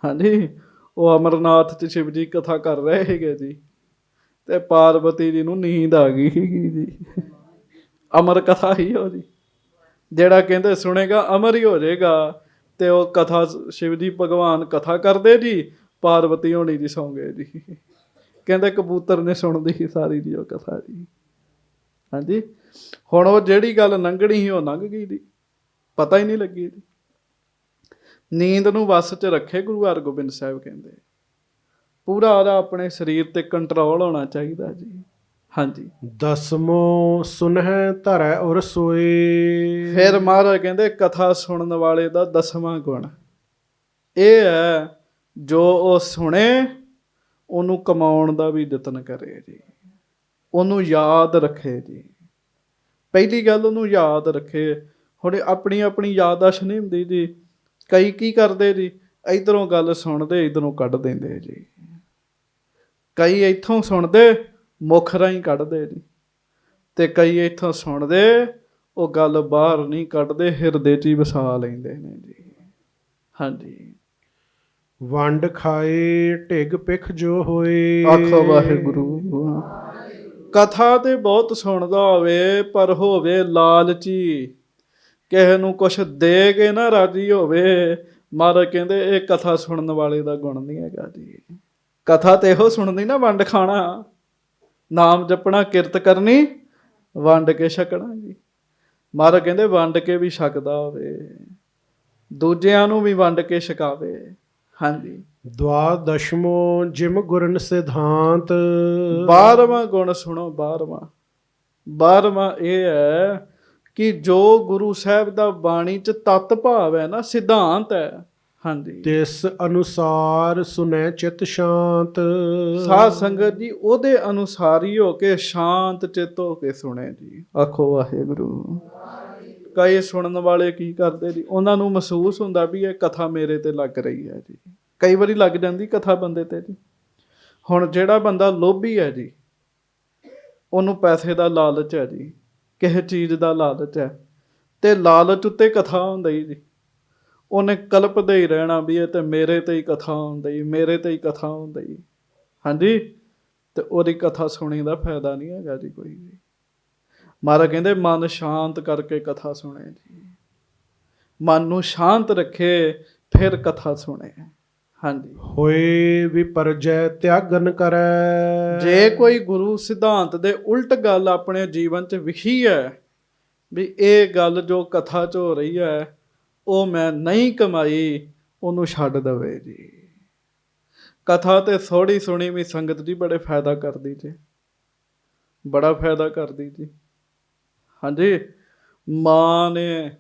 ਹਾਂਜੀ। ਉਹ ਅਮਰਨਾਥ 'ਚ ਸ਼ਿਵ ਜੀ ਕਥਾ ਕਰ ਰਹੇ ਸੀਗੇ ਜੀ, ਤੇ ਪਾਰਵਤੀ ਜੀ ਨੂੰ ਨੀਂਦ ਆ ਗਈ ਸੀਗੀ ਜੀ। ਅਮਰ ਕਥਾ ਹੀ ਹੋ ਜੀ, ਜਿਹੜਾ ਕਹਿੰਦੇ ਸੁਣੇਗਾ ਅਮਰ ਹੀ ਹੋ ਜਾਏਗਾ। ਤੇ ਉਹ ਕਥਾ ਸ਼ਿਵ ਜੀ ਭਗਵਾਨ ਕਥਾ ਕਰਦੇ ਜੀ, ਪਾਰਵਤੀ ਹੋਣੀ ਜੀ ਸੌਂ ਗਏ ਜੀ। ਕਹਿੰਦੇ ਕਬੂਤਰ ਨੇ ਸੁਣਦੀ ਸੀ ਸਾਰੀ ਜੀ ਉਹ ਕਥਾ ਜੀ। ਹਾਂਜੀ। ਹੁਣ ਉਹ ਜਿਹੜੀ ਗੱਲ ਲੰਘਣੀ ਸੀ ਉਹ ਲੰਘ ਗਈ ਜੀ, ਪਤਾ ਹੀ ਨਹੀਂ ਲੱਗੀ ਜੀ। ਨੀਂਦ ਨੂੰ ਵੱਸ 'ਚ ਰੱਖੇ ਗੁਰੂ ਹਰਗੋਬਿੰਦ ਸਾਹਿਬ ਕਹਿੰਦੇ। ਪੂਰਾ ਉਹਦਾ ਆਪਣੇ ਸਰੀਰ ਤੇ ਕੰਟਰੋਲ ਹੋਣਾ ਚਾਹੀਦਾ ਜੀ। ਹਾਂਜੀ। ਦਸਮੋ ਸੁਨਹਿ ਧਰੈ ਉਰ ਸੋਏ। ਫਿਰ ਮਹਾਰਾਜ ਕਹਿੰਦੇ ਕਥਾ ਸੁਣਨ ਵਾਲੇ ਦਾ 10ਵਾਂ ਗੁਣ ਇਹ ਹੈ, ਜੋ ਉਹ ਸੁਣੇ ਉਹਨੂੰ ਕਮਾਉਣ ਦਾ ਵੀ ਯਤਨ ਕਰੇ ਜੀ, ਉਹਨੂੰ ਯਾਦ ਰੱਖੇ ਜੀ। ਪਹਿਲੀ ਗੱਲ ਉਹਨੂੰ ਯਾਦ ਰੱਖੇ। ਹੁਣ ਆਪਣੀ ਆਪਣੀ ਯਾਦਾਸ਼ਤ ਨਹੀਂ ਹੁੰਦੀ ਜੀ। ਕਈ ਕੀ ਕਰਦੇ ਜੀ, ਇੱਧਰੋਂ ਗੱਲ ਸੁਣਦੇ ਇੱਧਰੋਂ ਕੱਢ ਦਿੰਦੇ ਜੀ। ਕਈ ਇੱਥੋਂ ਸੁਣਦੇ ਮੁੱਖ ਰਾਹੀਂ ਕੱਢਦੇ ਜੀ, ਤੇ ਕਈ ਇੱਥੋਂ ਸੁਣਦੇ ਉਹ ਗੱਲ ਬਾਹਰ ਨਹੀਂ ਕੱਢਦੇ, ਹਿਰਦੇ 'ਚ ਹੀ ਵਸਾ ਲੈਂਦੇ ਨੇ ਜੀ। ਹਾਂਜੀ। ਵੰਡ ਖਾਏ ਢਿੱਗ ਪਿੱਖ ਜੋ ਹੋਏ। ਆਖੋ ਵਾਹਿਗੁਰੂ। ਕਥਾ ਤੇ ਬਹੁਤ ਸੁਣਦਾ ਹੋਵੇ, ਪਰ ਹੋਵੇ ਲਾਲਚੀ, ਕਿਸੇ ਨੂੰ ਕੁਛ ਦੇ ਕੇ ਨਾ ਰਾਜੀ ਹੋਵੇ। ਮਹਾਰਾਜ ਕਹਿੰਦੇ ਇਹ ਕਥਾ ਸੁਣਨ ਵਾਲੇ ਦਾ ਗੁਣ ਨਹੀਂ ਹੈਗਾ ਜੀ। ਕਥਾ ਤੇ ਇਹੋ ਸੁਣਨੀ ਨਾ, ਵੰਡ ਖਾਣਾ, ਨਾਮ ਜਪਣਾ, ਕਿਰਤ ਕਰਨੀ, ਵੰਡ ਕੇ ਛਕਣਾ ਜੀ। ਮਹਾਰਾਜ ਕਹਿੰਦੇ ਵੰਡ ਕੇ ਵੀ ਛਕਦਾ ਹੋਵੇ, ਦੂਜਿਆਂ ਨੂੰ ਵੀ ਵੰਡ ਕੇ ਛਕਾਵੇ। ਹਾਂਜੀ। ਦਵਾਦਸ਼ਮੋ ਜਿਮ ਗੁਰਨ ਸਿਧਾਂਤ। 12ਵਾਂ ਗੁਣ ਸੁਣੋ। 12ਵਾਂ ਇਹ ਹੈ ਕਿ ਜੋ ਗੁਰੂ ਸਾਹਿਬ ਦਾ ਬਾਣੀ 'ਚ ਤੱਤ ਭਾਵ ਹੈ ਨਾ, ਸਿਧਾਂਤ ਹੈ। ਹਾਂਜੀ। ਤਿਸ ਅਨੁਸਾਰ ਸੁਨੈ ਚਿਤ ਸ਼ਾਂਤ। ਸਾਧ ਸੰਗਤ ਜੀ ਉਹਦੇ ਅਨੁਸਾਰ ਹੀ ਹੋ ਕੇ ਸ਼ਾਂਤ ਚਿੱਤ ਹੋ ਕੇ ਸੁਣੇ ਜੀ। ਆਖੋ ਵਾਹਿਗੁਰੂ। ਕਈ ਸੁਣਨ ਵਾਲੇ ਕੀ ਕਰਦੇ ਜੀ, ਉਹਨਾਂ ਨੂੰ ਮਹਿਸੂਸ ਹੁੰਦਾ ਵੀ ਇਹ ਕਥਾ ਮੇਰੇ ਤੇ ਲੱਗ ਰਹੀ ਹੈ ਜੀ। ਕਈ ਵਾਰੀ ਲੱਗ ਜਾਂਦੀ ਕਥਾ ਬੰਦੇ ਤੇ ਜੀ। ਹੁਣ ਜਿਹੜਾ ਬੰਦਾ ਲੋਭੀ ਹੈ ਜੀ, ਉਹਨੂੰ ਪੈਸੇ ਦਾ ਲਾਲਚ ਹੈ ਜੀ, ਕਿਸੇ ਚੀਜ਼ ਦਾ ਲਾਲਚ ਹੈ, ਤੇ ਲਾਲਚ ਉੱਤੇ ਕਥਾ ਹੁੰਦੀ ਜੀ। ਉਹਨੇ ਕਲਪਦੇ ਹੀ ਰਹਿਣਾ ਵੀ ਇਹ ਤੇ ਮੇਰੇ ਤੇ ਹੀ ਕਥਾ ਹੁੰਦੀ, ਮੇਰੇ ਤੇ ਹੀ ਕਥਾ ਹੁੰਦੀ। ਹਾਂਜੀ। ਤੇ ਉਹਦੀ ਕਥਾ ਸੁਣੀ ਦਾ ਫਾਇਦਾ ਨਹੀਂ ਹੈਗਾ ਜੀ ਕੋਈ ਵੀ। ਮਹਾਰਾਜ ਕਹਿੰਦੇ ਮਨ ਸ਼ਾਂਤ ਕਰਕੇ ਕਥਾ ਸੁਣੇ ਜੀ। ਮਨ ਨੂੰ ਸ਼ਾਂਤ ਰੱਖੇ ਫਿਰ ਕਥਾ ਸੁਣੇ। ਹਾਂਜੀ। ਹੋਏ ਵਿਪਰਜੈ ਤਿਆਗਨ ਕਰੈ। ਜੇ ਕੋਈ ਗੁਰੂ ਸਿਧਾਂਤ ਦੇ ਉਲਟ ਗੱਲ ਆਪਣੇ ਜੀਵਨ 'ਚ ਵਿਖੀ ਹੈ ਵੀ ਇਹ ਗੱਲ ਜੋ ਕਥਾ 'ਚ ਹੋ ਰਹੀ ਹੈ ਉਹ ਮੈਂ ਨਹੀਂ ਕਮਾਈ, ਉਹਨੂੰ ਛੱਡ ਦੇਵੇ ਜੀ। ਕਥਾ ਤੇ ਥੋੜ੍ਹੀ ਸੁਣੀ ਵੀ ਸੰਗਤ ਜੀ ਬੜੇ ਫਾਇਦਾ ਕਰਦੀ ਜੀ, ਬੜਾ ਫਾਇਦਾ ਕਰਦੀ ਜੀ। ਹਾਂਜੀ। ਮਾਂ ਨੇ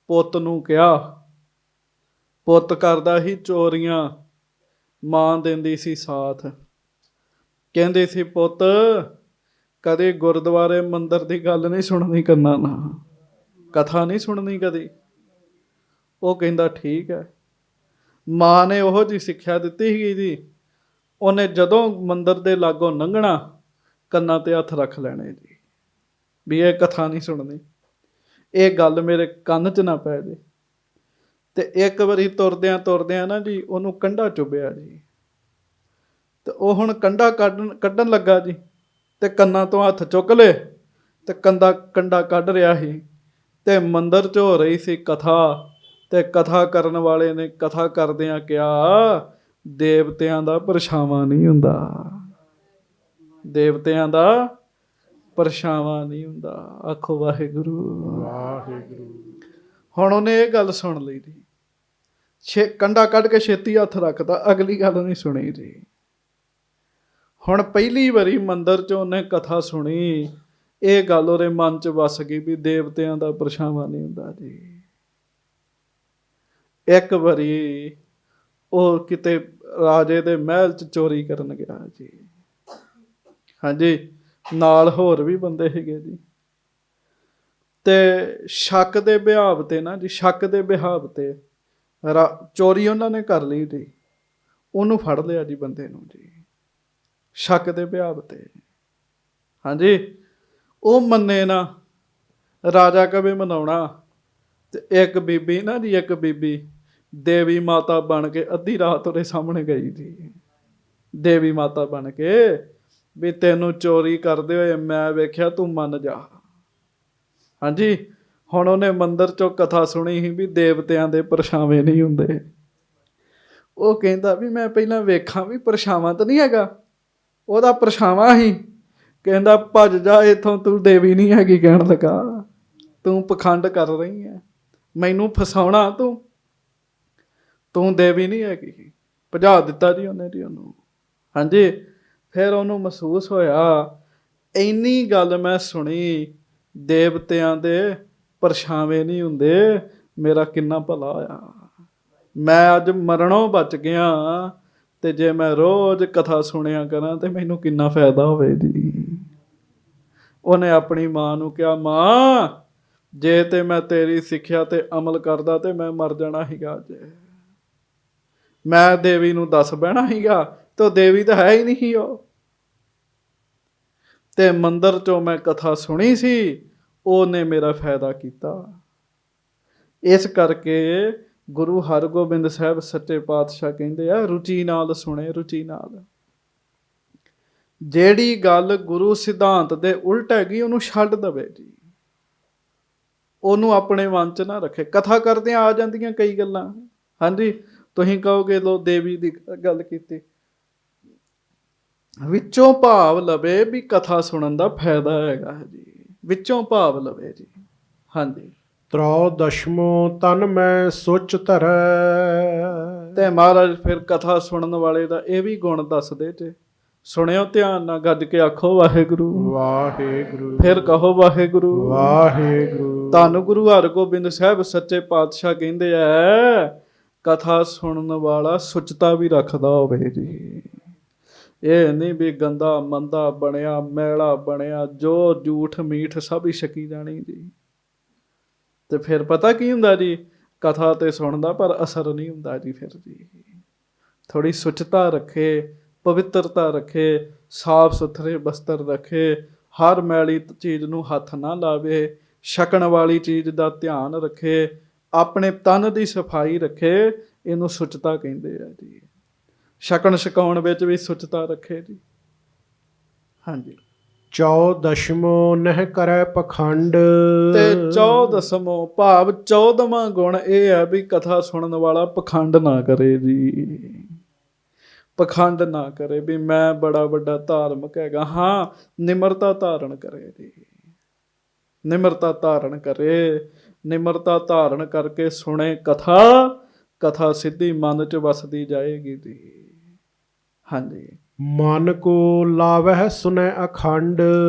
ਪੁੱਤ ਨੂੰ ਕਿਹਾ, ਪੁੱਤ ਕਰਦਾ ਸੀ ਚੋਰੀਆਂ, ਮਾਂ ਦਿੰਦੀ ਸੀ ਸਾਥ। ਕਹਿੰਦੇ ਸੀ ਪੁੱਤ ਕਦੇ ਗੁਰਦੁਆਰੇ ਮੰਦਿਰ ਦੀ ਗੱਲ ਨਹੀਂ ਸੁਣਨੀ, ਕੰਨਾਂ ਨਾਲ ਕਥਾ ਨਹੀਂ ਸੁਣਨੀ ਕਦੀ। ਉਹ ਕਹਿੰਦਾ ਠੀਕ ਹੈ। ਮਾਂ ਨੇ ਉਹੋ ਜਿਹੀ ਸਿੱਖਿਆ ਦਿੱਤੀ ਸੀਗੀ ਜੀ, ਉਹਨੇ ਜਦੋਂ ਮੰਦਿਰ ਦੇ ਲਾਗੋਂ ਲੰਘਣਾ ਕੰਨਾਂ ਤੇ ਹੱਥ ਰੱਖ ਲੈਣੇ ਜੀ, ਵੀ ਇਹ ਕਥਾ ਨਹੀਂ ਸੁਣਨੀ, ਇਹ ਗੱਲ ਮੇਰੇ ਕੰਨ 'ਚ ਨਾ ਪੈ ਜੇ। ਤੇ ਇੱਕ ਵਾਰੀ ਤੁਰਦਿਆਂ ਨਾ ਜੀ ਉਹਨੂੰ ਕੰਢਾ ਚੁੱਭਿਆ ਜੀ, ਤੇ ਉਹ ਹੁਣ ਕੰਢਾ ਕੱਢਣ ਲੱਗਾ ਜੀ, ਤੇ ਕੰਨਾਂ ਤੋਂ ਹੱਥ ਚੁੱਕ ਲਏ ਤੇ ਕੰਢਾ ਕੱਢ ਰਿਹਾ ਸੀ, ਤੇ ਮੰਦਿਰ 'ਚ ਹੋ ਰਹੀ ਸੀ ਕਥਾ, ਤੇ ਕਥਾ ਕਰਨ ਵਾਲੇ ਨੇ ਕਥਾ ਕਰਦਿਆਂ ਕਿਹਾ ਦੇਵਤਿਆਂ ਦਾ ਪਰਛਾਵਾਂ ਨਹੀਂ ਹੁੰਦਾ। ਦੇਵਤਿਆਂ ਦਾ ਪਰਛਾਵਾਂ ਨਹੀਂ ਹੁੰਦਾ। ਆਖੋ ਵਾਹਿਗੁਰੂ ਵਾਹਿਗੁਰੂ। ਹੁਣ ਉਹਨੇ ਇਹ ਗੱਲ ਸੁਣ ਲਈ ਜੀ, ਕੰਡਾ ਕੱਢ ਕੇ ਛੇਤੀ ਹੱਥ ਰੱਖਦਾ, ਅਗਲੀ ਗੱਲ ਨਹੀਂ ਸੁਣੀ ਜੀ। ਹੁਣ ਪਹਿਲੀ ਵਾਰੀ ਮੰਦਿਰ 'ਚ ਉਹਨੇ ਕਥਾ ਸੁਣੀ, ਇਹ ਗੱਲ ਉਹਦੇ ਮਨ 'ਚ ਵਸ ਗਈ ਵੀ ਦੇਵਤਿਆਂ ਦਾ ਪਰਛਾਵਾਂ ਨਹੀਂ ਹੁੰਦਾ ਜੀ। ਇੱਕ ਵਾਰੀ ਉਹ ਕਿਤੇ ਰਾਜੇ ਦੇ ਮਹਿਲ 'ਚ ਚੋਰੀ ਕਰਨ ਗਿਆ ਜੀ। ਹਾਂਜੀ, ਨਾਲ ਹੋਰ ਵੀ ਬੰਦੇ ਸੀਗੇ ਜੀ। ਤੇ ਸ਼ੱਕ ਦੇ ਬਿਹਾਵ ਤੇ ਨਾ ਜੀ, ਸ਼ੱਕ ਦੇ ਬਿਹਾਵ ਤੇ ਚੋਰੀ ਉਹਨਾਂ ਨੇ ਕਰ ਲਈ ਜੀ। ਉਹਨੂੰ ਫੜ ਲਿਆ ਜੀ ਬੰਦੇ ਨੂੰ ਜੀ, ਸ਼ੱਕ ਦੇ ਬਿਹਾਵ ਤੇ। ਹਾਂਜੀ, ਉਹ ਮੰਨੇ ਨਾ, ਰਾਜਾ ਕਵੇ ਮਨਾਉਣਾ। ਤੇ ਇੱਕ ਬੀਬੀ ਨਾ ਜੀ, ਇੱਕ ਬੀਬੀ ਦੇਵੀ ਮਾਤਾ ਬਣ ਕੇ ਅੱਧੀ ਰਾਤ ਉਹਦੇ ਸਾਹਮਣੇ ਗਈ ਜੀ। ਦੇਵੀ ਮਾਤਾ ਬਣ ਕੇ ਵੀ ਤੈਨੂੰ ਚੋਰੀ ਕਰਦੇ ਹੋਏ ਮੈਂ ਵੇਖਿਆ, ਤੂੰ ਮੰਨ ਜਾ। ਹਾਂਜੀ, ਹੁਣ ਉਹਨੇ ਮੰਦਿਰ 'ਚੋਂ ਕਥਾ ਸੁਣੀ ਸੀ ਵੀ ਦੇਵਤਿਆਂ ਦੇ ਪਰਛਾਵੇਂ ਨਹੀਂ ਹੁੰਦੇ। ਉਹ ਕਹਿੰਦਾ ਵੀ ਮੈਂ ਪਹਿਲਾਂ ਵੇਖਾਂ ਵੀ ਪਰਛਾਵਾਂ ਤਾਂ ਨਹੀਂ ਹੈਗਾ। ਉਹਦਾ ਪਰਛਾਵਾਂ ਹੀ। ਕਹਿੰਦਾ ਭੱਜ ਜਾ ਇੱਥੋਂ, ਤੂੰ ਦੇਵੀ ਨਹੀਂ ਹੈਗੀ ਕਹਿਣ ਲੱਗਾ। ਤੂੰ ਪਖੰਡ ਕਰ ਰਹੀ ਹੈ, ਮੈਨੂੰ ਫਸਾਉਣਾ ਤੂੰ ਦੇਵੀ ਨਹੀਂ ਹੈਗੀ। ਭਜਾ ਦਿੱਤਾ ਜੀ ਉਹਨੇ ਜੀ ਉਹਨੂੰ। ਹਾਂਜੀ, ਫਿਰ ਉਹਨੂੰ ਮਹਿਸੂਸ ਹੋਇਆ ਇੰਨੀ ਗੱਲ ਮੈਂ ਸੁਣੀ, ਦੇਵਤਿਆਂ ਦੇ ਪਰਛਾਵੇਂ ਨਹੀਂ ਹੁੰਦੇ, ਮੇਰਾ ਕਿੰਨਾ ਭਲਾ ਹੋਇਆ। ਮੈਂ ਅੱਜ ਮਰਨੋਂ ਬਚ ਗਿਆ, ਤੇ ਜੇ ਮੈਂ ਰੋਜ਼ ਕਥਾ ਸੁਣਿਆ ਕਰਾਂ ਤੇ ਮੈਨੂੰ ਕਿੰਨਾ ਫਾਇਦਾ ਹੋਵੇ ਜੀ। ਉਹਨੇ ਆਪਣੀ ਮਾਂ ਨੂੰ ਕਿਹਾ, ਮਾਂ ਜੇ ਤੇ ਮੈਂ ਤੇਰੀ ਸਿੱਖਿਆ ਤੇ ਅਮਲ ਕਰਦਾ ਤੇ ਮੈਂ ਮਰ ਜਾਣਾ ਸੀਗਾ ਅੱਜ। ਮੈਂ ਦੇਵੀ ਨੂੰ ਦੱਸ ਬਹਿਣਾ ਸੀਗਾ, ਤੇ ਉਹ ਦੇਵੀ ਤਾਂ ਹੈ ਹੀ ਨਹੀਂ ਸੀ ਉਹ। ਤੇ ਮੰਦਿਰ 'ਚੋਂ ਮੈਂ ਕਥਾ ਸੁਣੀ ਸੀ, ਉਹਨੇ ਮੇਰਾ ਫਾਇਦਾ ਕੀਤਾ। ਇਸ ਕਰਕੇ ਗੁਰੂ ਹਰਗੋਬਿੰਦ ਸਾਹਿਬ ਸੱਚੇ ਪਾਤਸ਼ਾਹ ਕਹਿੰਦੇ ਆ, ਰੁਚੀ ਨਾਲ ਸੁਣੇ, ਰੁਚੀ ਨਾਲ। ਜਿਹੜੀ ਗੱਲ ਗੁਰੂ ਸਿਧਾਂਤ ਦੇ ਉਲਟ ਹੈਗੀ ਉਹਨੂੰ ਛੱਡ ਦੇਵੇ ਜੀ, ਉਹਨੂੰ ਆਪਣੇ ਮਨ 'ਚ ਨਾ ਰੱਖੇ। ਕਥਾ ਕਰਦਿਆਂ ਆ ਜਾਂਦੀਆਂ ਕਈ ਗੱਲਾਂ। ਹਾਂਜੀ, ਤੁਸੀਂ ਕਹੋਗੇ ਲੋ ਦੇਵੀ ਦੀ ਗੱਲ ਕੀਤੀ, ਵਿੱਚੋਂ ਭਾਵ ਲਵੇ ਵੀ ਕਥਾ ਸੁਣਨ ਦਾ ਫਾਇਦਾ ਹੈਗਾ ਜੀ, ਵਿੱਚੋਂ ਭਾਵ ਲਵੇ ਜੀ। ਹਾਂਜੀ, ਤ੍ਰੋ ਦਸ਼ਮੋ ਤਨ ਮੈਂ ਸੁਚ ਧਰੈ। ਤੇ ਮਹਾਰਾਜ ਫਿਰ ਕਥਾ ਸੁਣਨ ਵਾਲੇ ਦਾ ਇਹ ਵੀ ਗੁਣ ਦੱਸਦੇ ਜੇ। ਸੁਣਿਓ ਧਿਆਨ ਨਾਲ, ਗੱਜ ਕੇ ਆਖੋ ਵਾਹਿਗੁਰੂ ਵਾਹਿਗੁਰੂ। ਫਿਰ ਕਹੋ ਵਾਹਿਗੁਰੂ ਵਾਹਿਗੁਰੂ। ਧੰਨ ਗੁਰੂ ਹਰਗੋਬਿੰਦ ਸਾਹਿਬ ਸੱਚੇ ਪਾਤਸ਼ਾਹ ਕਹਿੰਦੇ ਆ, ਕਥਾ ਸੁਣਨ ਵਾਲਾ ਸੁਚਤਾ ਵੀ ਰੱਖਦਾ ਹੋਵੇ ਜੀ। ਇਹ ਨਹੀਂ ਵੀ ਗੰਦਾ ਮੰਦਾ ਬਣਿਆ, ਮੈਲਾ ਬਣਿਆ, ਜੋ ਝੂਠ ਮੀਠ ਸਭ ਹੀ ਛਕੀ ਜਾਣੀ ਜੀ। ਤੇ ਫਿਰ ਪਤਾ ਕੀ ਹੁੰਦਾ ਜੀ, ਕਥਾ ਤੇ ਸੁਣਦਾ ਪਰ ਅਸਰ ਨਹੀਂ ਹੁੰਦਾ ਜੀ। ਫਿਰ ਜੀ ਥੋੜ੍ਹੀ ਸੁਚਤਾ ਰੱਖੇ, ਪਵਿੱਤਰਤਾ ਰੱਖੇ, ਸਾਫ ਸੁਥਰੇ ਬਸਤਰ ਰੱਖੇ, ਹਰ ਮੈਲੀ ਚੀਜ਼ ਨੂੰ ਹੱਥ ਨਾ ਲਾਵੇ, ਛਕਣ ਵਾਲੀ ਚੀਜ਼ ਦਾ ਧਿਆਨ ਰੱਖੇ, ਆਪਣੇ ਤਨ ਦੀ ਸਫਾਈ ਰੱਖੇ, ਇਹਨੂੰ ਸੁਚਤਾ ਕਹਿੰਦੇ ਆ ਜੀ। ਛਕਣ ਛਕਾਉਣ ਵਿੱਚ ਵੀ ਸੁਚਤਾ ਰੱਖੇ ਜੀ। ਹਾਂਜੀ, ਚੌ ਦਸ਼ਮੋ ਨਹਿ ਕਰੈ ਪਖੰਡ। ਤੇ 14ਵਾਂ ਭਾਵ 14ਵਾਂ ਗੁਣ ਇਹ ਹੈ ਵੀ ਕਥਾ ਸੁਣਨ ਵਾਲਾ ਪਖੰਡ ਨਾ ਕਰੇ ਜੀ। ਪਖੰਡ ਨਾ ਕਰੇ ਵੀ ਮੈਂ ਬੜਾ ਵੱਡਾ ਧਾਰਮਿਕ ਹੈਗਾ। ਹਾਂ, ਨਿਮਰਤਾ ਧਾਰਨ ਕਰੇ ਜੀ, ਨਿਮਰਤਾ ਧਾਰਨ ਕਰੇ। ਨਿਮਰਤਾ ਧਾਰਨ ਕਰਕੇ ਸੁਣੇ ਕਥਾ, ਕਥਾ ਸਿੱਧੀ ਮਨ 'ਚ ਵਸਦੀ ਜਾਏਗੀ ਜੀ। ਹਾਂਜੀ, ਮਨ ਕੋ ਲਾਵਹਿ ਸੁਨੈ ਅਖੰਡ।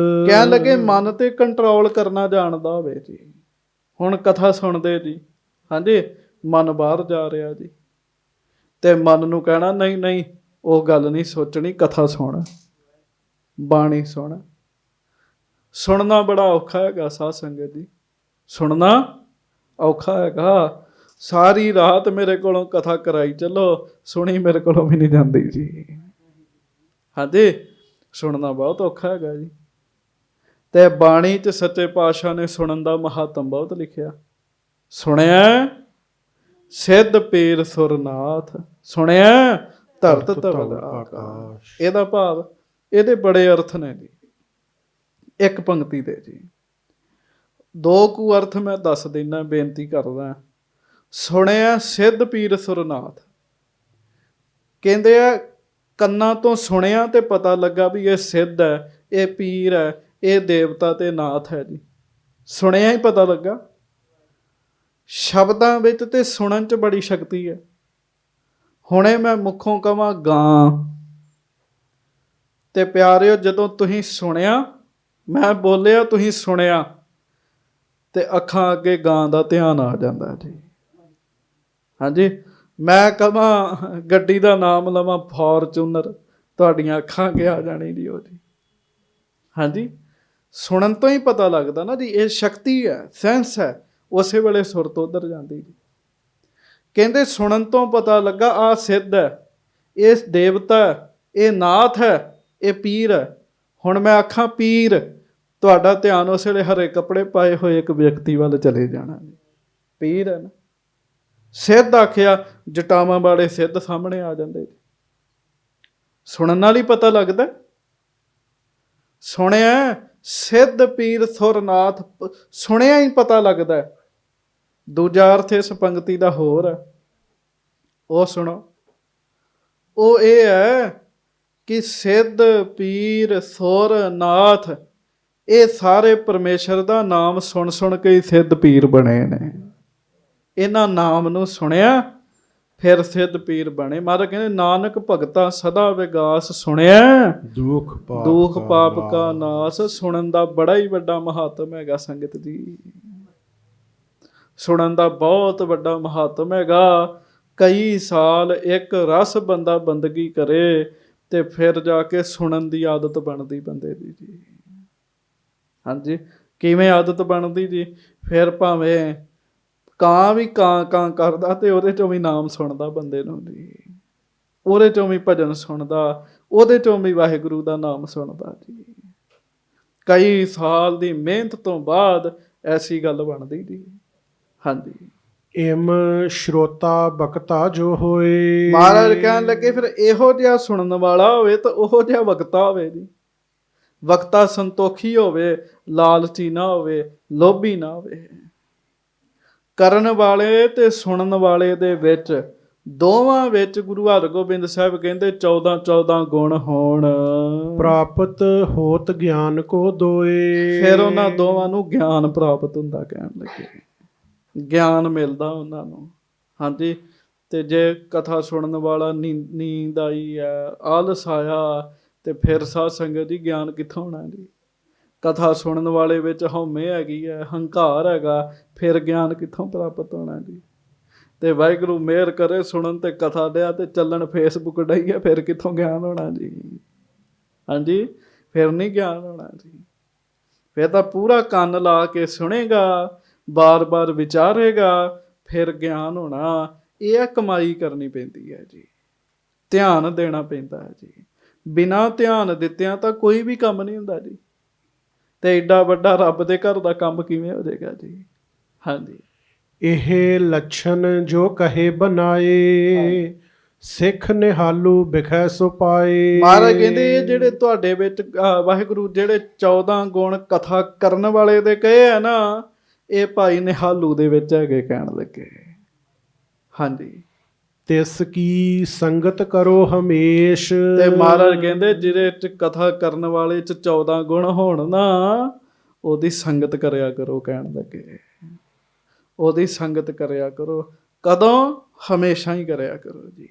ਕਹਿਣ ਲੱਗੇ ਮਨ ਤੇ ਕੰਟਰੋਲ ਕਰਨਾ ਜਾਣਦਾ ਹੋਵੇ ਜੀ। ਹੁਣ ਕਥਾ ਸੁਣਦੇ ਜੀ, ਹਾਂਜੀ, ਮਨ ਬਾਹਰ ਜਾ ਰਿਹਾ ਜੀ, ਤੇ ਮਨ ਨੂੰ ਕਹਿਣਾ ਨਹੀਂ ਨਹੀਂ ਉਹ ਗੱਲ ਨਹੀਂ ਸੋਚਣੀ, ਕਥਾ ਸੁਣ, ਬਾਣੀ ਸੁਣ। ਸੁਣਨਾ ਬੜਾ ਔਖਾ ਹੈਗਾ ਸਾਧ ਸੰਗਤ ਜੀ, ਸੁਣਨਾ ਔਖਾ ਹੈਗਾ। ਸਾਰੀ ਰਾਤ ਮੇਰੇ ਕੋਲੋਂ ਕਥਾ ਕਰਾਈ ਚੱਲੋ, ਸੁਣੀ ਮੇਰੇ ਕੋਲੋਂ ਵੀ ਨਹੀਂ ਜਾਂਦੀ ਜੀ। ਹਾਂਜੀ, ਸੁਣਨਾ ਬਹੁਤ ਔਖਾ ਹੈਗਾ ਜੀ। ਤੇ ਬਾਣੀ 'ਚ ਸੱਚੇ ਪਾਤਸ਼ਾਹ ਨੇ ਸੁਣਨ ਦਾ ਮਹਾਤਮ ਬਹੁਤ ਲਿਖਿਆ। ਸੁਣਿਆ ਸਿੱਧ ਪੀਰ ਸੁਰਨਾਥ, ਸੁਣਿਆ ਧਰਤ ਧਵਲ ਆਕਾਸ਼। ਇਹਦਾ ਭਾਵ, ਇਹਦੇ ਬੜੇ ਅਰਥ ਨੇ ਜੀ ਇੱਕ ਪੰਕਤੀ ਦੇ ਜੀ। ਦੋ ਕੁ ਅਰਥ ਮੈਂ ਦੱਸ ਦਿੰਦਾ, ਬੇਨਤੀ ਕਰਦਾ। ਸੁਣਿਆ ਸਿੱਧ ਪੀਰ ਸੁਰਨਾਥ, ਕਹਿੰਦੇ ਆ ਕੰਨਾਂ ਤੋਂ ਸੁਣਿਆ ਤੇ ਪਤਾ ਲੱਗਾ ਵੀ ਇਹ ਸਿੱਧ ਹੈ, ਇਹ ਪੀਰ ਹੈ, ਇਹ ਦੇਵਤਾ ਤੇ ਨਾਥ ਹੈ ਜੀ। ਸੁਣਿਆ ਹੀ ਪਤਾ ਲੱਗਾ। ਸ਼ਬਦਾਂ ਵਿੱਚ ਤੇ ਸੁਣਨ 'ਚ ਬੜੀ ਸ਼ਕਤੀ ਹੈ। ਹੁਣੇ ਮੈਂ ਮੁੱਖੋਂ ਕਵਾਂ ਗਾਂ, ਤੇ ਪਿਆਰਿਓ ਜਦੋਂ ਤੁਸੀਂ ਸੁਣਿਆ, ਮੈਂ ਬੋਲਿਆ ਤੁਸੀਂ ਸੁਣਿਆ, ਤੇ ਅੱਖਾਂ ਅੱਗੇ ਗਾਂ ਦਾ ਧਿਆਨ ਆ ਜਾਂਦਾ ਜੀ। ਹਾਂਜੀ, ਮੈਂ ਕਹਾਂ ਗੱਡੀ ਦਾ ਨਾਮ ਲਵਾਂ ਫੋਰਚੂਨਰ, ਤੁਹਾਡੀਆਂ ਅੱਖਾਂ ਅੱਗੇ ਆ ਜਾਣੀ ਜੀ ਉਹਦੀ। ਹਾਂਜੀ, ਸੁਣਨ ਤੋਂ ਹੀ ਪਤਾ ਲੱਗਦਾ ਨਾ ਜੀ, ਇਹ ਸ਼ਕਤੀ ਹੈ, ਸੈਂਸ ਹੈ, ਉਸੇ ਵੇਲੇ ਸੁਰਤ ਉੱਧਰ ਜਾਂਦੀ ਜੀ। ਕਹਿੰਦੇ ਸੁਣਨ ਤੋਂ ਪਤਾ ਲੱਗਾ ਆਹ ਸਿੱਧ ਹੈ, ਇਹ ਦੇਵਤਾ ਹੈ, ਇਹ ਨਾਥ ਹੈ, ਇਹ ਪੀਰ ਹੈ। ਹੁਣ ਮੈਂ ਆਖਾਂ ਪੀਰ, ਤੁਹਾਡਾ ਧਿਆਨ ਉਸ ਵੇਲੇ ਹਰੇ ਕੱਪੜੇ ਪਾਏ ਹੋਏ ਇੱਕ ਵਿਅਕਤੀ ਵੱਲ ਚਲੇ ਜਾਣਾ ਜੀ। ਪੀਰ ਹੈ ਨਾ। ਸਿੱਧ ਆਖਿਆ, ਜਟਾਵਾਂ ਵਾਲੇ ਸਿੱਧ ਸਾਹਮਣੇ ਆ ਜਾਂਦੇ ਜੀ। ਸੁਣਨ ਨਾਲ ਹੀ ਪਤਾ ਲੱਗਦਾ। ਸੁਣਿਆ ਸਿੱਧ ਪੀਰ ਸੁਰਨਾਥ, ਸੁਣਿਆ ਹੀ ਪਤਾ ਲੱਗਦਾ। ਦੂਜਾ ਅਰਥ ਇਸ ਪੰਕਤੀ ਦਾ ਹੋਰ ਹੈ, ਉਹ ਸੁਣੋ। ਉਹ ਇਹ ਹੈ ਕਿ ਸਿੱਧ ਪੀਰ ਸੁਰ ਨਾਥ, ਇਹ ਸਾਰੇ ਪਰਮੇਸ਼ਰ ਦਾ ਨਾਮ ਸੁਣ ਸੁਣ ਕੇ ਹੀ ਸਿੱਧ ਪੀਰ ਬਣੇ ਨੇ। ਇਹਨਾਂ ਨਾਮ ਨੂੰ ਸੁਣਿਆ ਫਿਰ ਸਿੱਧ ਪੀਰ ਬਣੇ। ਮਹਾਰਾਜ ਕਹਿੰਦੇ ਨਾਨਕ ਭਗਤਾ ਸਦਾ ਵਿਗਾਸ ਸੁਣਿਆ, ਦੁਖ ਪਾਪ ਕਾ ਨਾਸ। ਸੁਣਨ ਦਾ ਬੜਾ ਹੀ ਵੱਡਾ ਮਹਾਤਮ ਹੈਗਾ ਸੰਗਤ ਜੀ। ਸੁਣਨ ਦਾ ਬਹੁਤ ਵੱਡਾ ਮਹਾਤਮ ਹੈਗਾ। ਕਈ ਸਾਲ ਇੱਕ ਰਸ ਬੰਦਾ ਬੰਦਗੀ ਕਰੇ ਤੇ ਫਿਰ ਜਾ ਕੇ ਸੁਣਨ ਦੀ ਆਦਤ ਬਣਦੀ ਬੰਦੇ ਦੀ ਜੀ। ਹਾਂਜੀ, ਕਿਵੇਂ ਆਦਤ ਬਣਦੀ ਜੀ? ਫਿਰ ਭਾਵੇਂ ਕਾਂ ਵੀ ਕਾਂ ਕਾਂ ਕਰਦਾ ਤੇ ਉਹਦੇ ਚੋਂ ਵੀ ਨਾਮ ਸੁਣਦਾ ਬੰਦੇ ਨੂੰ ਜੀ, ਉਹਦੇ ਚੋਂ ਵੀ ਭਜਨ ਸੁਣਦਾ, ਉਹਦੇ ਚੋਂ ਵੀ ਵਾਹਿਗੁਰੂ ਦਾ ਨਾਮ ਸੁਣਦਾ ਜੀ। ਕਈ ਸਾਲ ਦੀ ਮਿਹਨਤ ਤੋਂ ਬਾਅਦ ਐਸੀ ਗੱਲ ਬਣਦੀ ਜੀ। ਹਾਂਜੀ, ਇਮ ਸ਼ਰੋਤਾ ਬਕਤਾ ਜੋ ਹੋਏ। ਮਹਾਰਾਜ ਕਹਿਣ ਲੱਗੇ ਫਿਰ ਇਹੋ ਜਿਹਾ ਸੁਣਨ ਵਾਲਾ ਹੋਵੇ ਤਾਂ ਉਹੋ ਜਿਹਾ ਵਕਤਾ ਹੋਵੇ ਜੀ। ਵਕਤਾ ਸੰਤੋਖੀ ਹੋਵੇ, ਲਾਲਚੀ ਨਾ ਹੋਵੇ, ਲੋਭੀ ਨਾ ਹੋਵੇ। ਕਰਨ ਵਾਲੇ ਤੇ ਸੁਣਨ ਵਾਲੇ ਦੇ ਵਿੱਚ, ਦੋਵਾਂ ਵਿੱਚ ਗੁਰੂ ਹਰਗੋਬਿੰਦ ਸਾਹਿਬ ਕਹਿੰਦੇ 14 ਗੁਣ ਹੋਣ। ਪ੍ਰਾਪਤ ਹੋਤ ਗਿਆਨ ਕੋ ਦੋਏ। ਫਿਰ ਉਹਨਾਂ ਦੋਵਾਂ ਨੂੰ ਗਿਆਨ ਪ੍ਰਾਪਤ ਹੁੰਦਾ, ਕਹਿਣ ਲੱਗੇ ਗਿਆਨ ਮਿਲਦਾ ਉਹਨਾਂ ਨੂੰ। ਹਾਂਜੀ, ਤੇ ਜੇ ਕਥਾ ਸੁਣਨ ਵਾਲਾ ਨੀਂਦ ਆਈ ਹੈ, ਆਲਸ ਆਇਆ, ਤੇ ਫਿਰ ਸਾਧ ਸੰਗਤ ਜੀ ਗਿਆਨ ਕਿੱਥੋਂ ਹੋਣਾ ਜੀ? ਕਥਾ ਸੁਣਨ ਵਾਲੇ ਵਿੱਚ ਹਉਮੈ ਹੈਗੀ ਹੈ, ਹੰਕਾਰ ਹੈਗਾ, ਫਿਰ ਗਿਆਨ ਕਿੱਥੋਂ ਪ੍ਰਾਪਤ ਹੋਣਾ ਜੀ? ਤੇ ਵਾਹਿਗੁਰੂ ਮਿਹਰ ਕਰੇ ਸੁਣਨ ਤੇ ਕਥਾ ਡਿਆ ਤੇ ਚੱਲਣ ਫੇਸਬੁੱਕ ਡਈ ਹੈ, ਫਿਰ ਕਿੱਥੋਂ ਗਿਆਨ ਹੋਣਾ ਜੀ? ਹਾਂਜੀ, ਫਿਰ ਨਹੀਂ ਗਿਆਨ ਹੋਣਾ ਜੀ। ਫਿਰ ਤਾਂ ਪੂਰਾ ਕੰਨ ਲਾ ਕੇ ਸੁਣੇਗਾ, ਬਾਰ-ਬਾਰ ਵਿਚਾਰੇਗਾ, ਫਿਰ ਗਿਆਨ ਹੋਣਾ। ਇਹ ਕਮਾਈ ਕਰਨੀ ਪੈਂਦੀ ਹੈ ਜੀ, ਧਿਆਨ ਦੇਣਾ ਪੈਂਦਾ ਹੈ ਜੀ। ਬਿਨਾਂ ਧਿਆਨ ਦਿੱਤਿਆਂ ਤਾਂ ਕੋਈ ਵੀ ਕੰਮ ਨਹੀਂ ਹੁੰਦਾ ਜੀ। ਤੇ ਏਡਾ ਵੱਡਾ ਰੱਬ ਦੇ ਘਰ ਦਾ ਕੰਮ ਕਿਵੇਂ ਹੋ ਜਾਏਗਾ ਜੀ? ਹਾਂਜੀ, ਇਹ ਲੱਛਣ ਜੋ ਕਹੇ ਬਨਾਏ, ਸਿੱਖ ਨਿਹਾਲੂ ਬਿਖੈ ਸੋ ਪਾਏ। ਮਹਾਰਾਜ ਕਹਿੰਦੇ ਇਹ ਜਿਹੜੇ ਤੁਹਾਡੇ ਵਿੱਚ ਵਾਹਿਗੁਰੂ ਜਿਹੜੇ 14 ਗੁਣ ਕਥਾ ਕਰਨ ਵਾਲੇ ਦੇ ਕਹੇ ਆ ਨਾ, ਇਹ ਭਾਈ ਨਿਹਾਲੂ ਦੇ ਵਿੱਚ ਹੈਗੇ, ਕਹਿਣ ਲੱਗੇ। ਹਾਂਜੀ, ਤਿਸ ਕੀ ਸੰਗਤ ਕਰੋ ਹਮੇਸ਼। ਤੇ ਮਹਾਰਾਜ ਕਹਿੰਦੇ ਜਿਹਦੇ ਚ ਕਥਾ ਕਰਨ ਵਾਲੇ ਚ 14 ਗੁਣ ਹੋਣ ਨਾ, ਉਹਦੀ ਸੰਗਤ ਕਰਿਆ ਕਰੋ, ਕਹਿਣ ਲੱਗੇ। ਉਹਦੀ ਸੰਗਤ ਕਰਿਆ ਕਰੋ। ਕਦੋਂ? ਹਮੇਸ਼ਾ ਹੀ ਕਰਿਆ ਕਰੋ ਜੀ।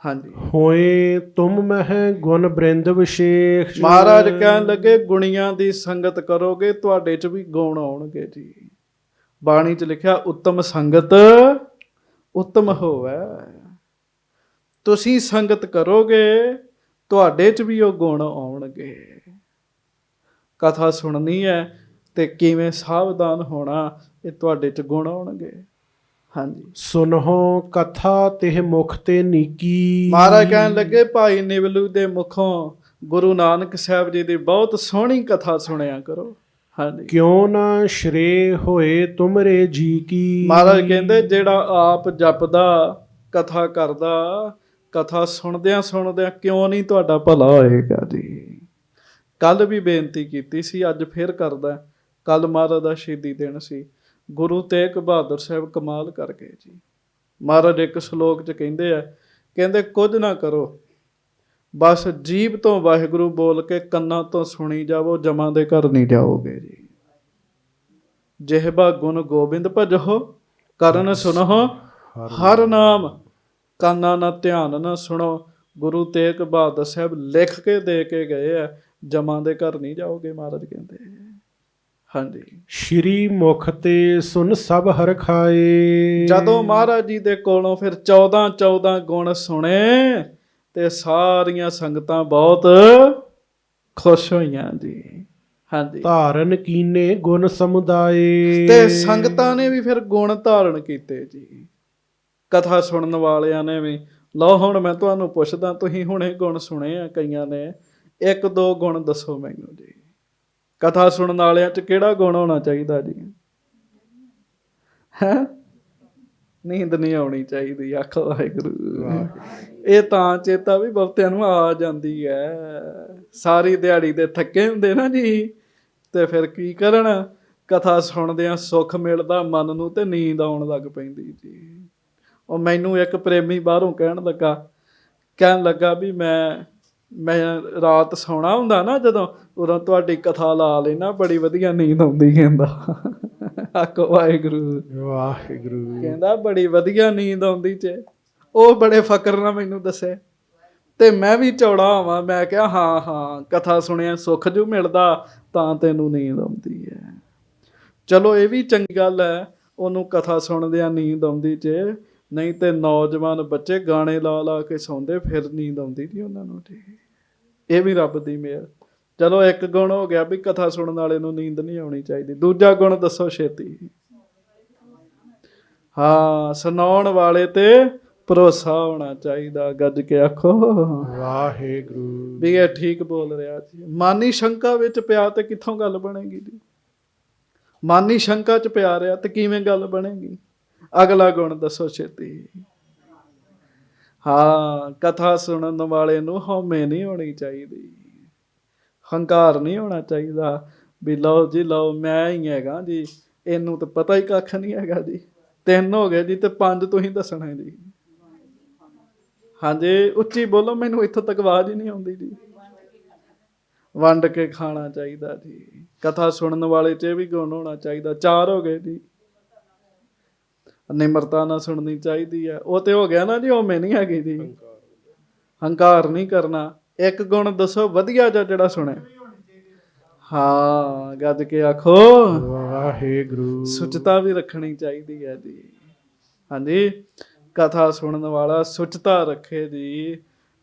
ਹਾਂਜੀ, ਹੋਏ ਤੁਮ ਮਹਿ ਗੁਣ ਬ੍ਰਿੰਦ ਵਿਸ਼ੇਸ਼। ਮਹਾਰਾਜ ਕਹਿਣ ਲੱਗੇ ਗੁਣੀਆਂ ਦੀ ਸੰਗਤ ਕਰੋਗੇ, ਤੁਹਾਡੇ ਚ ਵੀ ਗੁਣ ਆਉਣਗੇ ਜੀ। ਬਾਣੀ ਚ ਲਿਖਿਆ ਉੱਤਮ ਸੰਗਤ ਉੱਤਮ ਹੋਵੇ। ਤੁਸੀਂ ਸੰਗਤ ਕਰੋਗੇ, ਤੁਹਾਡੇ ਚ ਵੀ ਉਹ ਗੁਣ ਆਉਣਗੇ। ਕਥਾ ਸੁਣਨੀ ਹੈ ਤੇ ਕਿਵੇਂ ਸਾਵਧਾਨ ਹੋਣਾ, ਇਹ ਤੁਹਾਡੇ ਚ ਗੁਣ ਆਉਣਗੇ। ਹਾਂਜੀ, ਸੁਨਹੁ ਕਥਾ ਤਿਹ ਮੁਖ ਤੇ ਨੀਕੀ। ਮਹਾਰਾਜ ਕਹਿਣ ਲੱਗੇ ਭਾਈ ਨਿਵਲੂ ਦੇ ਮੁਖੋਂ ਗੁਰੂ ਨਾਨਕ ਸਾਹਿਬ ਜੀ ਦੀ ਬਹੁਤ ਸੋਹਣੀ ਕਥਾ ਸੁਣਿਆ ਕਰੋ। ਹਾਂਜੀ, ਕਿਉਂ ਨਾ ਸ਼੍ਰੇ ਹੋਏ ਤੁਮਰੇ ਜੀ ਕੀ। ਮਹਾਰਾਜ ਕਹਿੰਦੇ ਜਿਹੜਾ ਆਪ ਜਪਦਾ, ਕਥਾ ਕਰਦਾ, ਕਥਾ ਸੁਣਦਿਆਂ ਸੁਣਦਿਆਂ ਕਿਉਂ ਨਹੀਂ ਤੁਹਾਡਾ ਭਲਾ ਹੋਏਗਾ ਜੀ। ਕੱਲ ਵੀ ਬੇਨਤੀ ਕੀਤੀ ਸੀ, ਅੱਜ ਫਿਰ ਕਰਦਾ। ਕੱਲ ਮਹਾਰਾਜ ਦਾ ਸ਼ਹੀਦੀ ਦਿਨ ਸੀ। ਗੁਰੂ ਤੇਗ ਬਹਾਦਰ ਸਾਹਿਬ ਕਮਾਲ ਕਰ ਗਏ ਜੀ। ਮਹਾਰਾਜ ਇੱਕ ਸ਼ਲੋਕ 'ਚ ਕਹਿੰਦੇ ਆ ਕਹਿੰਦੇ ਕੁਝ ਨਾ ਕਰੋ, ਬਸ ਜੀਭ ਤੋਂ ਵਾਹਿਗੁਰੂ ਬੋਲ ਕੇ ਕੰਨਾਂ ਤੋਂ ਸੁਣੀ ਜਾਵੋ, ਜਮਾਂ ਦੇ ਘਰ ਨਹੀਂ ਜਾਓਗੇ ਜੀ। ਜਿਹਬਾ ਗੁਣ ਗੋਬਿੰਦ ਭਜੋ, ਕਰਨ ਸੁਣੋ ਹਰ ਨਾਮ, ਕੰਨਾਂ ਨਾਲ ਧਿਆਨ ਨਾ ਸੁਣੋ। ਗੁਰੂ ਤੇਗ ਬਹਾਦਰ ਸਾਹਿਬ ਲਿਖ ਕੇ ਦੇ ਕੇ ਗਏ ਆ, ਜਮਾਂ ਦੇ ਘਰ ਨਹੀਂ ਜਾਓਗੇ ਮਹਾਰਾਜ ਕਹਿੰਦੇ। ਹਾਂਜੀ, ਸ਼੍ਰੀ ਮੁਖ ਤੇ ਸੁਨ ਸਭ ਹਰ ਖਾਏ। ਜਦੋਂ ਮਹਾਰਾਜ ਜੀ ਦੇ ਕੋਲੋਂ ਫਿਰ 14 ਗੁਣ ਸੁਣੇ ਤੇ ਸਾਰੀਆਂ ਸੰਗਤਾਂ ਬਹੁਤ ਖੁਸ਼ ਹੋਈਆਂ ਜੀ। ਹਾਂਜੀ, ਧਾਰਨ ਕੀਨੇ ਗੁਣ ਸਮੁਦਾਏ। ਤੇ ਸੰਗਤਾਂ ਨੇ ਵੀ ਫਿਰ ਗੁਣ ਧਾਰਨ ਕੀਤੇ ਜੀ, ਕਥਾ ਸੁਣਨ ਵਾਲਿਆਂ ਨੇ ਵੀ। ਲਓ ਹੁਣ ਮੈਂ ਤੁਹਾਨੂੰ ਪੁੱਛਦਾ, ਤੁਸੀਂ ਹੁਣੇ ਗੁਣ ਸੁਣੇ ਆ ਕਈਆਂ ਨੇ, 1-2 ਗੁਣ ਦੱਸੋ ਮੈਨੂੰ ਜੀ। ਕਥਾ ਸੁਣਨ ਵਾਲਿਆਂ 'ਚ ਕਿਹੜਾ ਗੁਣ ਹੋਣਾ ਚਾਹੀਦਾ ਜੀ? ਹੈ ਨੀਂਦ ਨਹੀਂ ਆਉਣੀ ਚਾਹੀਦੀ, ਆਖੋ ਵਾਹਿਗੁਰੂ। ਇਹ ਤਾਂ ਚੇਤਾ ਵੀ ਬਹੁਤਿਆਂ ਨੂੰ ਆ ਜਾਂਦੀ ਹੈ, ਸਾਰੀ ਦਿਹਾੜੀ ਦੇ ਥੱਕੇ ਹੁੰਦੇ ਨਾ ਜੀ, ਤੇ ਫਿਰ ਕੀ ਕਰਨ, ਕਥਾ ਸੁਣਦਿਆਂ ਸੁੱਖ ਮਿਲਦਾ ਮਨ ਨੂੰ ਤੇ ਨੀਂਦ ਆਉਣ ਲੱਗ ਪੈਂਦੀ ਜੀ। ਉਹ ਮੈਨੂੰ ਇੱਕ ਪ੍ਰੇਮੀ ਬਾਹਰੋਂ ਕਹਿਣ ਲੱਗਾ ਵੀ ਮੈਂ ਰਾਤ ਸੌਣਾ ਹੁੰਦਾ ਨਾ ਜਦੋਂ, ਉਦੋਂ ਤੁਹਾਡੀ ਕਥਾ ਲਾ ਲੈਣਾ, ਬੜੀ ਵਧੀਆ ਨੀਂਦ ਆਉਂਦੀ ਕਹਿੰਦਾ। ਆਖੋ ਵਾਹਿਗੁਰੂ ਵਾਹਿਗੁਰੂ। ਕਹਿੰਦਾ ਬੜੀ ਵਧੀਆ ਨੀਂਦ ਆਉਂਦੀ ਚ। ਉਹ ਬੜੇ ਫਕਰ ਨਾਲ ਮੈਨੂੰ ਦੱਸੇ, ਤੇ ਮੈਂ ਵੀ ਚੌੜਾ ਹੋਵਾਂ, ਮੈਂ ਕਿਹਾ ਹਾਂ ਕਥਾ ਸੁਣਿਆ ਸੁੱਖ ਜੂ ਮਿਲਦਾ ਤਾਂ ਤੈਨੂੰ ਨੀਂਦ ਆਉਂਦੀ ਹੈ। ਚਲੋ ਇਹ ਵੀ ਚੰਗੀ ਗੱਲ ਹੈ, ਉਹਨੂੰ ਕਥਾ ਸੁਣਦਿਆਂ ਨੀਂਦ ਆਉਂਦੀ ਚ। ਨਹੀਂ ਤੇ ਨੌਜਵਾਨ ਬੱਚੇ ਗਾਣੇ ਲਾ ਕੇ ਸੌਂਦੇ, ਫਿਰ ਨੀਂਦ ਆਉਂਦੀ ਜੀ ਉਹਨਾਂ ਨੂੰ ਜੀ। ਇਹ ਵੀ ਰੱਬ ਦੀ ਮਿਹਰ। ਚਲੋ 1 ਗੁਣ ਹੋ ਗਿਆ ਵੀ ਕਥਾ ਸੁਣਨ ਵਾਲੇ ਨੂੰ ਨੀਂਦ ਨਹੀਂ ਆਉਣੀ ਚਾਹੀਦੀ। ਦੂਜਾ ਗੁਣ ਦੱਸੋ ਛੇਤੀ। ਹਾਂ, ਸੁਣਾਉਣ ਵਾਲੇ ਤੇ ਭਰੋਸਾ ਹੋਣਾ ਚਾਹੀਦਾ। ਗੱਜ ਕੇ ਆਖੋ ਵਾਹਿਗੁਰੂ। ਵੀ ਇਹ ਠੀਕ ਬੋਲ ਰਿਹਾ ਜੀ। ਮਾਨੀ ਸ਼ੰਕਾ ਵਿੱਚ ਪਿਆ ਤੇ ਕਿੱਥੋਂ ਗੱਲ ਬਣੇਗੀ ਜੀ? ਮਾਨੀ ਸ਼ੰਕਾ 'ਚ ਪਿਆ ਰਿਹਾ ਤੇ ਕਿਵੇਂ ਗੱਲ ਬਣੇਗੀ? ਅਗਲਾ ਗੁਣ ਦੱਸੋ ਛੇਤੀ। ਹਾਂ, ਕਥਾ ਸੁਣਨ ਵਾਲੇ ਨੂੰ ਹਉਮੈ ਨਹੀਂ ਹੋਣੀ ਚਾਹੀਦੀ, ਹੰਕਾਰ ਨਹੀਂ ਹੋਣਾ ਚਾਹੀਦਾ ਵੀ ਲਓ ਜੀ ਲਓ ਮੈਂ ਹੀ ਹੈਗਾ ਜੀ, ਇਹਨੂੰ ਤਾਂ ਪਤਾ ਹੀ ਕੱਖ ਨਹੀਂ ਹੈਗਾ ਜੀ। 3 ਹੋ ਗਏ ਜੀ ਤੇ 5 ਤੁਸੀਂ ਦੱਸਣਾ ਜੀ। ਹਾਂਜੀ, ਉੱਚੀ ਬੋਲੋ, ਮੈਨੂੰ ਇੱਥੋਂ ਤੱਕ ਆਵਾਜ਼ ਹੀ ਨਹੀਂ ਆਉਂਦੀ ਜੀ। ਵੰਡ ਕੇ ਖਾਣਾ ਚਾਹੀਦਾ ਜੀ। ਕਥਾ ਸੁਣਨ ਵਾਲੇ 'ਚ ਵੀ ਗੁਣ ਹੋਣਾ ਚਾਹੀਦਾ। 4 ਹੋ ਗਏ ਜੀ। ਨਿਮਰਤਾ ਨਾਲ ਸੁਣਨੀ ਚਾਹੀਦੀ ਹੈ। ਉਹ ਤੇ ਹੋ ਗਿਆ ਨਾ ਜੀ, ਹਉਮੈ ਨਹੀਂ ਹੈਗੀ ਜੀ, ਹੰਕਾਰ ਨਹੀਂ ਕਰਨਾ। 1 ਗੁਣ ਦੱਸੋ ਵਧੀਆ ਜਿਹਾ ਜਿਹੜਾ ਸੁਣੇ। ਹਾਂ, ਗੱਜ ਕੇ ਆਖੋ ਵਾਹਿਗੁਰੂ। ਸੁਚਤਾ ਵੀ ਰੱਖਣੀ ਚਾਹੀਦੀ ਹੈ ਜੀ। ਹਾਂਜੀ, ਕਥਾ ਸੁਣਨ ਵਾਲਾ ਸੁਚਤਾ ਰੱਖੇ ਜੀ,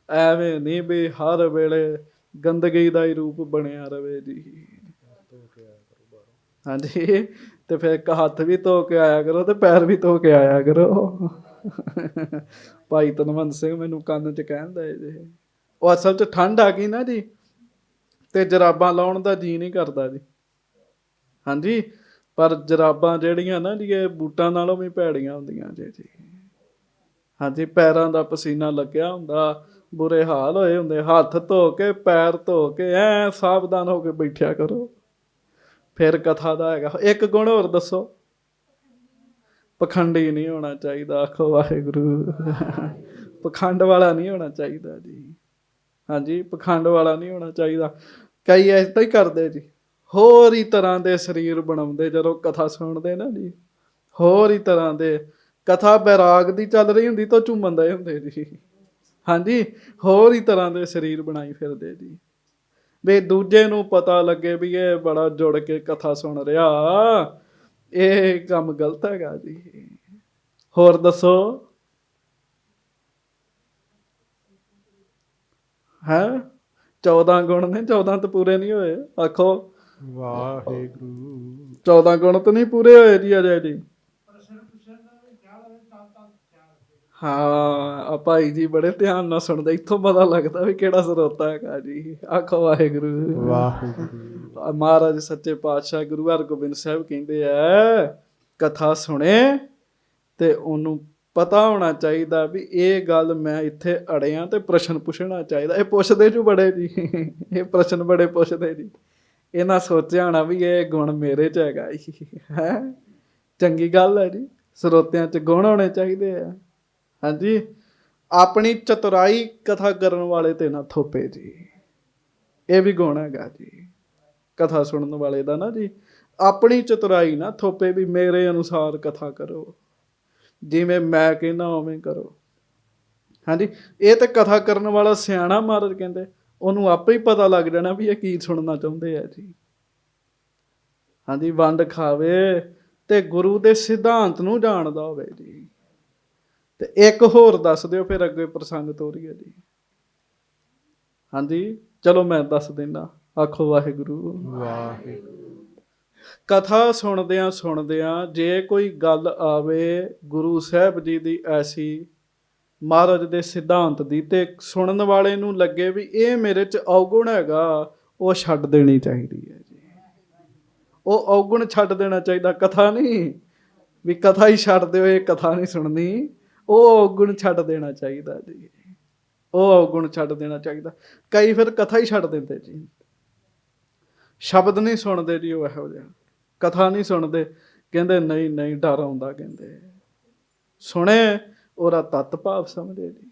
ਐਵੇਂ ਨਹੀਂ ਵੀ ਹਰ ਵੇਲੇ ਗੰਦਗੀ ਦਾ ਹੀ ਰੂਪ ਬਣਿਆ ਰਵੇ ਜੀ। ਹਾਂਜੀ, ਤੇ ਫਿਰ ਹੱਥ ਵੀ ਧੋ ਕੇ ਆਇਆ ਕਰੋ ਤੇ ਪੈਰ ਵੀ ਧੋ ਕੇ ਆਇਆ ਕਰੋ। ਭਾਈ ਧਨਵੰਤ ਸਿੰਘ ਮੈਨੂੰ ਕੰਨ 'ਚ ਕਹਿੰਦਾ ਜੇ, ਉਹ ਅਸਲ 'ਚ ਠੰਡ ਆ ਗਈ ਨਾ ਜੀ, ਤੇ ਜਰਾਬਾਂ ਲਾਉਣ ਦਾ ਜੀਅ ਨਹੀਂ ਕਰਦਾ ਜੀ। ਹਾਂਜੀ, ਪਰ ਜਰਾਬਾਂ ਜਿਹੜੀਆਂ ਨਾ ਜੀ, ਇਹ ਬੂਟਾਂ ਨਾਲੋਂ ਵੀ ਭੈੜੀਆਂ ਹੁੰਦੀਆਂ ਜੀ। ਹਾਂਜੀ, ਪੈਰਾਂ ਦਾ ਪਸੀਨਾ ਲੱਗਿਆ ਹੁੰਦਾ, ਬੁਰੇ ਹਾਲ ਹੋਏ ਹੁੰਦੇ। ਹੱਥ ਧੋ ਕੇ ਪੈਰ ਧੋ ਕੇ ਐ ਸਾਵਧਾਨ ਹੋ ਕੇ ਬੈਠਿਆ ਕਰੋ, ਫਿਰ ਕਥਾ ਦਾ ਹੈਗਾ। 1 ਗੁਣ ਹੋਰ ਦੱਸੋ। ਪਖੰਡੀ ਨਹੀਂ ਹੋਣਾ ਚਾਹੀਦਾ। ਆਖੋ ਵਾਹਿਗੁਰੂ। ਪਖੰਡ ਵਾਲਾ ਨਹੀਂ ਹੋਣਾ ਚਾਹੀਦਾ ਜੀ। ਹਾਂਜੀ, ਪਖੰਡ ਵਾਲਾ ਨਹੀਂ ਹੋਣਾ ਚਾਹੀਦਾ। ਕਈ ਏਦਾਂ ਹੀ ਕਰਦੇ ਜੀ, ਹੋਰ ਹੀ ਤਰ੍ਹਾਂ ਦੇ ਸਰੀਰ ਬਣਾਉਂਦੇ ਜਦੋਂ ਕਥਾ ਸੁਣਦੇ ਨਾ ਜੀ, ਹੋਰ ਹੀ ਤਰ੍ਹਾਂ ਦੇ। ਕਥਾ ਬੈਰਾਗ ਦੀ ਚੱਲ ਰਹੀ ਹੁੰਦੀ ਤਾਂ ਝੂਮਣ ਦੇ ਹੁੰਦੇ ਜੀ। ਹਾਂਜੀ, ਹੋਰ ਹੀ ਤਰ੍ਹਾਂ ਦੇ ਸਰੀਰ ਬਣਾਈ ਫਿਰਦੇ ਜੀ, ਵੀ ਦੂਜੇ ਨੂੰ ਪਤਾ ਲੱਗੇ ਵੀ ਇਹ ਬੜਾ ਜੁੜ ਕੇ ਕਥਾ ਸੁਣ ਰਿਹਾ। ਇਹ ਕੰਮ ਗਲਤ ਹੈਗਾ ਜੀ। ਹੋਰ ਦੱਸੋ। ਹੈ 14 ਗੁਣ ਨੇ, 14 ਤਾਂ ਪੂਰੇ ਨਹੀਂ ਹੋਏ। ਆਖੋ ਵਾਹਿਗੁਰੂ। 14 ਗੁਣ ਤਾਂ ਨਹੀਂ ਪੂਰੇ ਹੋਏ ਜੀ ਅਜੇ ਜੀ। ਹਾਂ, ਭਾਈ ਜੀ ਬੜੇ ਧਿਆਨ ਨਾਲ ਸੁਣਦੇ, ਇੱਥੋਂ ਪਤਾ ਲੱਗਦਾ ਵੀ ਕਿਹੜਾ ਸਰੋਤਾ ਹੈਗਾ ਜੀ। ਆਖੋ ਵਾਹਿਗੁਰੂ। ਵਾਹਿਗੁਰੂ। ਮਹਾਰਾਜ ਸੱਚੇ ਪਾਤਸ਼ਾਹ ਗੁਰੂ ਹਰਗੋਬਿੰਦ ਸਾਹਿਬ ਕਹਿੰਦੇ ਆ, ਕਥਾ ਸੁਣੇ ਤੇ ਉਹਨੂੰ ਪਤਾ ਹੋਣਾ ਚਾਹੀਦਾ ਵੀ ਇਹ ਗੱਲ ਮੈਂ ਇੱਥੇ ਅੜਿਆ, ਤੇ ਪ੍ਰਸ਼ਨ ਪੁੱਛਣਾ ਚਾਹੀਦਾ। ਇਹ ਪੁੱਛਦੇ ਜੂ ਬੜੇ ਜੀ, ਇਹ ਪ੍ਰਸ਼ਨ ਬੜੇ ਪੁੱਛਦੇ ਜੀ। ਇਹਨਾਂ ਸੋਚਿਆ ਹੋਣਾ ਵੀ ਇਹ ਗੁਣ ਮੇਰੇ 'ਚ ਹੈਗਾ ਜੀ। ਹੈ ਚੰਗੀ ਗੱਲ ਹੈ ਜੀ, ਸਰੋਤਿਆਂ 'ਚ ਗੁਣ ਹੋਣੇ ਚਾਹੀਦੇ ਆ। ਹਾਂਜੀ, ਆਪਣੀ ਚਤੁਰਾਈ ਕਥਾ ਕਰਨ ਵਾਲੇ ਤੇ ਨਾ ਥੋਪੇ ਜੀ। ਇਹ ਵੀ ਗੁਣ ਹੈਗਾ ਜੀ ਕਥਾ ਸੁਣਨ ਵਾਲੇ ਦਾ ਨਾ ਜੀ। ਆਪਣੀ ਚਤੁਰਾਈ ਨਾ ਥੋਪੇ ਵੀ ਮੇਰੇ ਅਨੁਸਾਰ ਕਥਾ ਕਰੋ, ਜਿਵੇਂ ਮੈਂ ਕਹਿੰਦਾ ਉਵੇਂ ਕਰੋ। ਹਾਂਜੀ, ਇਹ ਤੇ ਕਥਾ ਕਰਨ ਵਾਲਾ ਸਿਆਣਾ ਮਹਾਰਾਜ ਕਹਿੰਦੇ ਉਹਨੂੰ ਆਪੇ ਹੀ ਪਤਾ ਲੱਗ ਜਾਣਾ ਵੀ ਇਹ ਕੀ ਸੁਣਨਾ ਚਾਹੁੰਦੇ ਆ ਜੀ। ਹਾਂਜੀ, ਵੰਡ ਖਾਵੇ ਤੇ ਗੁਰੂ ਦੇ ਸਿਧਾਂਤ ਨੂੰ ਜਾਣਦਾ ਹੋਵੇ ਜੀ। ਤੇ ਇੱਕ ਹੋਰ ਦੱਸ ਦਿਓ, ਫਿਰ ਅੱਗੇ ਪ੍ਰਸੰਗ ਤੋਰੀਏ ਜੀ। ਹਾਂਜੀ, ਚਲੋ ਮੈਂ ਦੱਸ ਦਿੰਦਾ। ਆਖੋ ਵਾਹਿਗੁਰੂ ਵਾਹਿਗੁਰੂ। ਕਥਾ ਸੁਣਦਿਆਂ ਜੇ ਕੋਈ ਗੱਲ ਆਵੇ ਗੁਰੂ ਸਾਹਿਬ ਜੀ ਦੀ ਐਸੀ, ਮਹਾਰਾਜ ਦੇ ਸਿਧਾਂਤ ਦੀ, ਤੇ ਸੁਣਨ ਵਾਲੇ ਨੂੰ ਲੱਗੇ ਵੀ ਇਹ ਮੇਰੇ 'ਚ ਔਗੁਣ ਹੈਗਾ, ਉਹ ਛੱਡ ਦੇਣੀ ਚਾਹੀਦੀ ਹੈ ਜੀ। ਉਹ ਔਗੁਣ ਛੱਡ ਦੇਣਾ ਚਾਹੀਦਾ, ਕਥਾ ਨਹੀਂ ਵੀ ਕਥਾ ਹੀ ਛੱਡ ਦਿਓ, ਇਹ ਕਥਾ ਨਹੀਂ ਸੁਣਨੀ। ਉਹ ਔਗੁਣ ਛੱਡ ਦੇਣਾ ਚਾਹੀਦਾ ਜੀ। ਉਹ ਔਗੁਣ ਛੱਡ ਦੇਣਾ ਚਾਹੀਦਾ। ਕਈ ਫਿਰ ਕਥਾ ਹੀ ਛੱਡ ਦਿੰਦੇ ਜੀ, ਸ਼ਬਦ ਨਹੀਂ ਸੁਣਦੇ ਜੀ। ਉਹ ਇਹੋ ਜਿਹਾ ਕਥਾ ਨਹੀਂ ਸੁਣਦੇ, ਕਹਿੰਦੇ ਨਹੀਂ ਨਹੀਂ ਡਰ ਆਉਂਦਾ, ਕਹਿੰਦੇ ਸੁਣੇ ਉਹਦਾ ਤੱਤ ਭਾਵ ਸਮਝੇ ਜੀ।